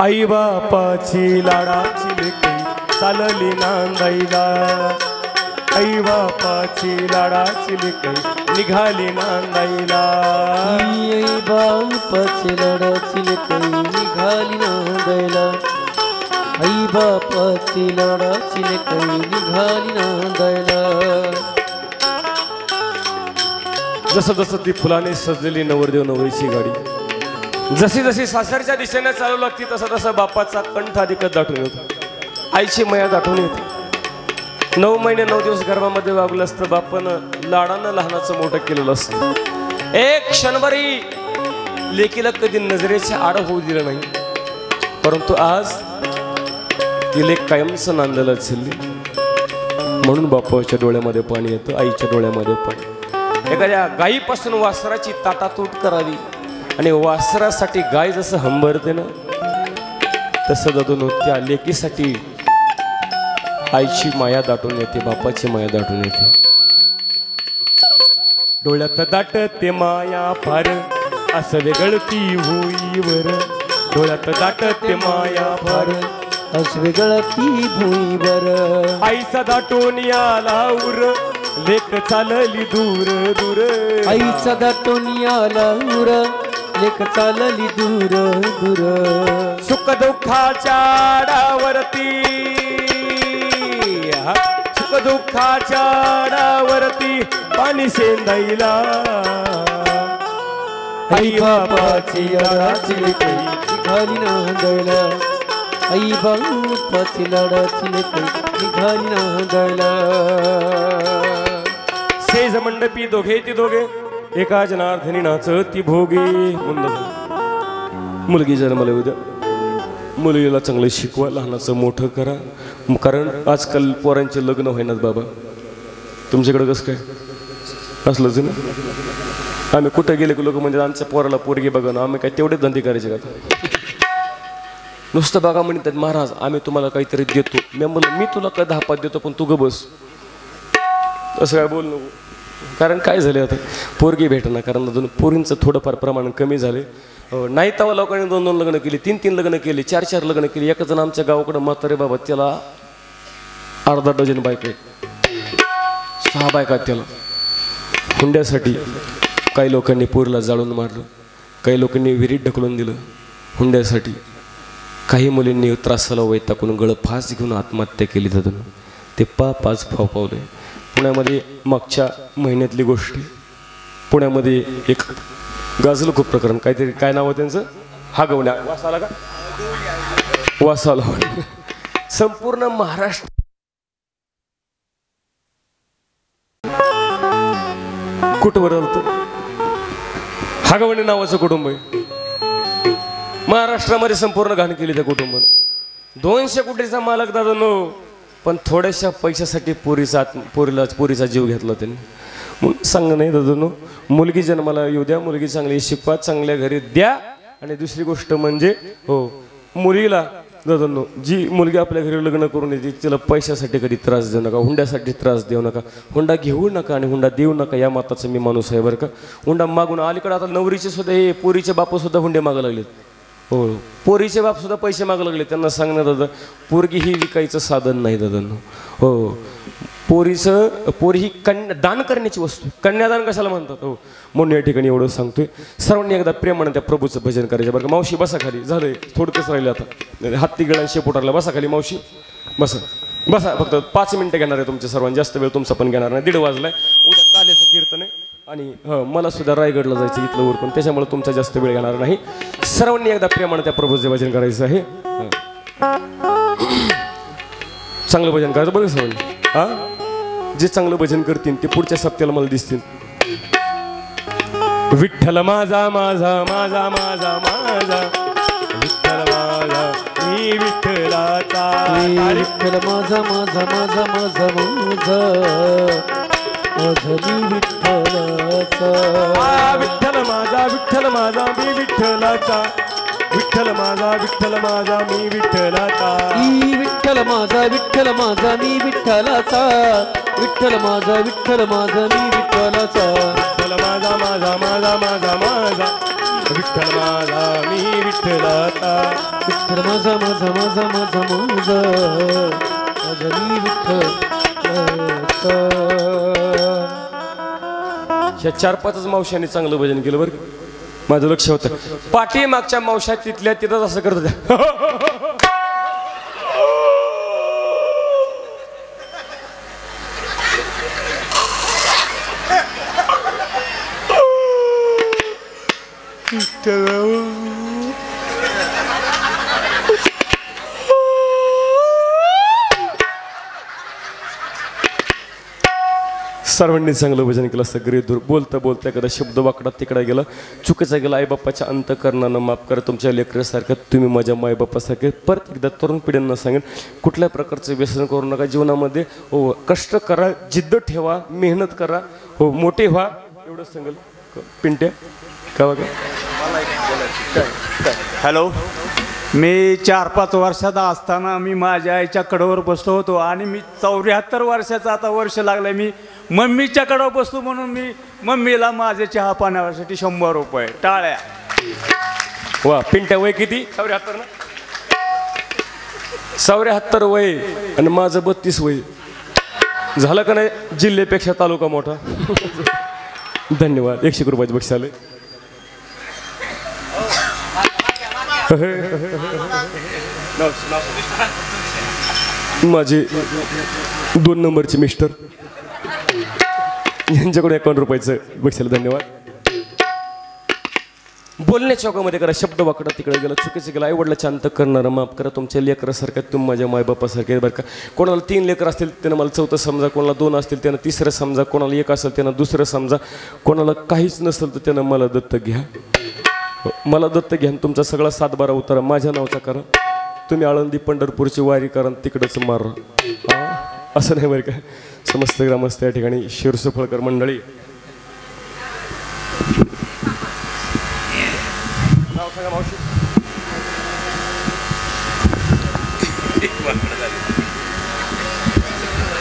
आई बापाची लाडाची लेकी चालली नांदायला, आई बापाची लाडाची लेकी निघाली नांदायला, आई बापाची लाडाची लेकी निघाली नांदायला, आई बापाची लाडाची लेकी निघाली नांदायला. जसं जसं ती फुलाने सजलेली नवरदेव नवरीची गाडी जशी जशी सासरच्या दिशेने चालू लागती तसा तसा बापाचा कंठ अधिकच दाटून येतो, आईची माया दाटून येते. 9 महिने 9 दिवस गर्भामध्ये वागलं असतं बापानं, लाडानं लहानाचं मोठं केलेलं असतं. एक क्षणभरी लेकीला कधी नजरेच्या आड होऊ दिलं नाही, परंतु आज ती लेक कायमचं नांदायला चालली. म्हणून बापाच्या डोळ्यामध्ये पाणी येतं, आईच्या डोळ्यामध्ये पाणी. एखाद्या गायीपासून वासराची ताटातूट करावी आणि वासरासाठी गाय जसं हंबरते ना तसं दादून त्या लेकीसाठी आईची माया दाटून येते, बापाची माया दाटून येते. डोळ्यात दाटते माया फार असं वेगळती भुईवर डोळ्यात दाटते माया फार अश्वे गळती भुईवर आईचा दाटून आला उर लेक चालली दूर दूर आईचा दाटून आला उर लेक चालली दूर दूर सुख दुःखाच्या डावरती सुख दुःखाच्या डावरती पाणी शेंदाईला आई बापाची लाडाची लेकई निघाली नांदायला आई बापाची लाडाची लेकई निघाली नांदायला शेज मंडपी दोघे ती दोघे एका जनार्दनी नाचती भोगे मुंद मुलगी जन्माला उद्या मुलीला चांगलं शिकवा लहानाचं मोठं करा कारण आजकाल पोरांचे लग्न होईनात बाबा तुमच्याकडे कसं काय असलंच ना आम्ही कुठं गेले की लोक म्हणजे आमच्या पोराला पोरगी बघा ना आम्ही काय तेवढेच धंदे करायचे का नुसतं बघा म्हणतात महाराज आम्ही तुम्हाला काहीतरी देतो मी म्हणलं मी तुला काय 10-5 देतो पण तू ग बस असं काय बोल नको कारण काय झाले आता पोरगी भेटना कारण अजून पोरींचं थोडंफार प्रमाण कमी झाले नाही तेव्हा लोकांनी 2-2 लग्न केली 3-3 लग्न केली 4-4 लग्न केली एक जण आमच्या गावाकडं म्हातारे बाबा त्याला अर्धा डझन बायका 6 बायका त्याला हुंड्यासाठी काही लोकांनी पोरीला जाळून मारलं काही लोकांनी विहिरीत ढकलून दिलं हुंड्यासाठी काही मुलींनी त्रासाला वैतागून गळ फास घेऊन आत्महत्या केली जातं ते पाच फावपावले पुण्यामध्ये मागच्या महिन्यातली गोष्टी पुण्यामध्ये एक गाजलं खूप प्रकरण काहीतरी काय नाव आहे त्यांचं हागवण्या वासाला का वासाला संपूर्ण महाराष्ट्र कुठवर आलं हागवणे नावाचं कुटुंब आहे महाराष्ट्रामध्ये संपूर्ण घाण केली त्या कुटुंबानं 200 कोटीचा मालक दादा नो पण थोड्याशा पैशासाठी पोरीचा जीव घेतला त्यांनी सांग नाही दादा नो मुलगी जन्माला येऊ द्या मुलगी चांगली शिकवा चांगल्या घरी द्या आणि दुसरी गोष्ट म्हणजे हो मुलीला दादांनो जी मुलगी आपल्या घरी लग्न करून येते तिला पैशासाठी कधी त्रास देऊ नका हुंड्यासाठी त्रास देऊ नका हुंडा घेऊ नका आणि हुंडा देऊ नका या मताचं मी माणूस आहे बरं का हुंडा मागून अलीकडे आता नवरीचे सुद्धा हे पोरीचे बाप सुद्धा हुंडे मागं लागलेत हो पोरीचे बाप सुद्धा पैसे मागं लागले त्यांना सांगण्यात दादा पोरगी ही विकायचं साधन नाही दादांनो हो पोरी ही दान करण्याची वस्तू कन्यादान कशाला म्हणतात हो म्हणून या ठिकाणी एवढं सांगतोय सर्वांनी एकदा प्रेमाने त्या प्रभूचं भजन करायचं बरं का मावशी बसा खाली झालंय थोडकंच राहिलं आता हत्ती गळा शेपोटारला बसा खाली मावशी बसा फक्त 5 मिनिटं घेणार आहे तुमच्या सर्वांनी जास्त वेळ तुमचा पण घेणार नाही 1:30 वाजलाय उद्या कालेचं कीर्तन आहे आणि मला सुद्धा रायगडला जायचं इथलं उरकून त्याच्यामुळे तुमचा जास्त वेळ घेणार नाही सर्वांनी एकदा प्रेमाने त्या प्रभूचं भजन करायचं आहे चांगलं भजन करायचं बरं सर्वांनी जे चांगलं भजन करतील ते पुढच्या सप्त्याला मला दिसतील विठ्ठल माझा माझा माझा माझा माझा विठ्ठल माझा मी विठ्ठलाचा विठ्ठल माझा माझा माझा माझा माझा माझा मी विठ्ठलाचा विठ्ठल माझा मी विठ्ठलाचा विठ्ठल माझा मी विठ्ठलाचा विठ्ठल माझा मी विठ्ठलाचा विठ्ठल माझा मी विठ्ठलाचा विठ्ठल माझा माझा माझा माझा माझा विठ्ठल माझा मी विठ्ठलाचा विठ्ठल माझा माझा माझा माझा माझा माझा मी विठ्ठलाचा ह्या 4-5 मावशांनी चांगलं भजन केलं बरं माझं लक्ष होतं पाठी मागच्या मावशा तिथल्या तिथंच असं करत होत्या सर्वांनी चांगलं भजन केलं असतं गरीब बोलता बोलता एखादा शब्द वाकडा तिकडा गेला चुकीचा गेला आईबापाच्या अंतकरणानं माफ करा तुमच्या लेकरासारखं तुम्ही माझ्या माईबापासारखे परत एकदा तरुण पिढ्यांना सांगेन कुठल्या प्रकारचं व्यसन करू नका जीवनामध्ये हो कष्ट करा जिद्द ठेवा मेहनत करा हो मोठे व्हा एवढंच सांगेल पिंट्या का बघा हॅलो मी 4-5 वर्षाचा असताना मी माझ्या आईच्या कडेवर बसलो होतो आणि मी 74 वर्षाचा आता वर्ष लागलं मी मम्मीच्या कडेवर बसतो म्हणून मी मम्मीला माझे चहा पाण्यासाठी 100 रुपये टाळ्या. वा पिंट्या वय किती? 74 ना. 74 वय आणि माझं 32 वय. झालं का नाही जिल्ह्यापेक्षा तालुका मोठा. धन्यवाद. 100 रुपयाचं बक्षीस आलंय. माझे 2 नंबरचे मिस्टर यांच्याकडे 51 रुपयाचं बक्षीस आलं. धन्यवाद. बोलण्या चौकामध्ये करा, शब्द वाकडा तिकडे गेला, चुकीचं गेला. आई वडिलांच्या अंत करणारं माफ करा. तुमच्या लेकरासारख्या तुम्ही माझ्या मायबापासारखे बरं का. कोणाला 3 लेकर असतील त्यानं मला 4थं समजा, कोणाला 2 असतील त्यानं 3रं समजा, कोणाला 1 असेल त्यानं 2रं समजा, कोणाला काहीच नसेल तर त्यानं मला दत्तक घ्या. मला दत्तक घ्या. तुमचा सगळा 7-12 उतारा माझ्या नावचा करा. तुम्ही आळंदी पंढरपूरची वारी करा तिकडंच मारा. असं नाही बरं का. समस्त ग्रामस्थ या ठिकाणी शिरसफळकर मंडळी.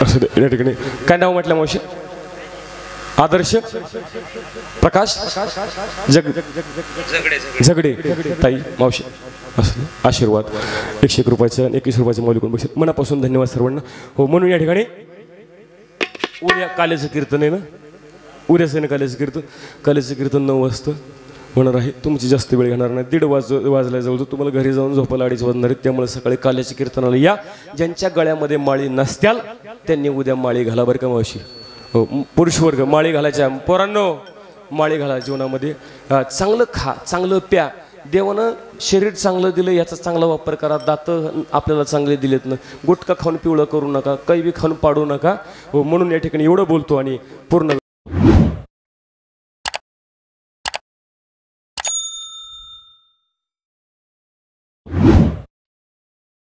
असं या ठिकाणी काय नाव म्हटलं मावशी? आदर्श प्रकाश झगडे ताई मावशी. असं आशीर्वाद. 101 रुपयाचं आणि 21 रुपयाचं मौलिकून बक्षीस. मनापासून धन्यवाद सर्वांना. हो म्हणून या ठिकाणी उद्या काल्याचं कीर्तन आहे ना. उद्याचं ना काल्याचं कीर्तन. काल्याचं कीर्तन 9 वाजता होणार आहे. तुमची जास्त वेळ घेणार नाही. 1:30 वाजल्या जवळ तुम्हाला घरी जाऊन झोपायला 2:30 वाजणार आहेत. त्यामुळे सकाळी काल्याच्या कीर्तनाला या. ज्यांच्या गळ्यामध्ये माळी नसत्याल त्यांनी उद्या माळी घाला बरं का मावशी. हो पुरुष वर्ग माळी घालायच्या. पोरांनो माळी घाला. जीवनामध्ये चांगलं खा, चांगलं प्या. देवानं शरीर चांगलं दिलं याचा चांगला वापर करा. दातं आपल्याला चांगले दिलेत ना. गुटखा खाऊन पिवळं करू नका, काही बी खाऊन पाडू नका. हो म्हणून या ठिकाणी एवढं बोलतो आणि पूर्ण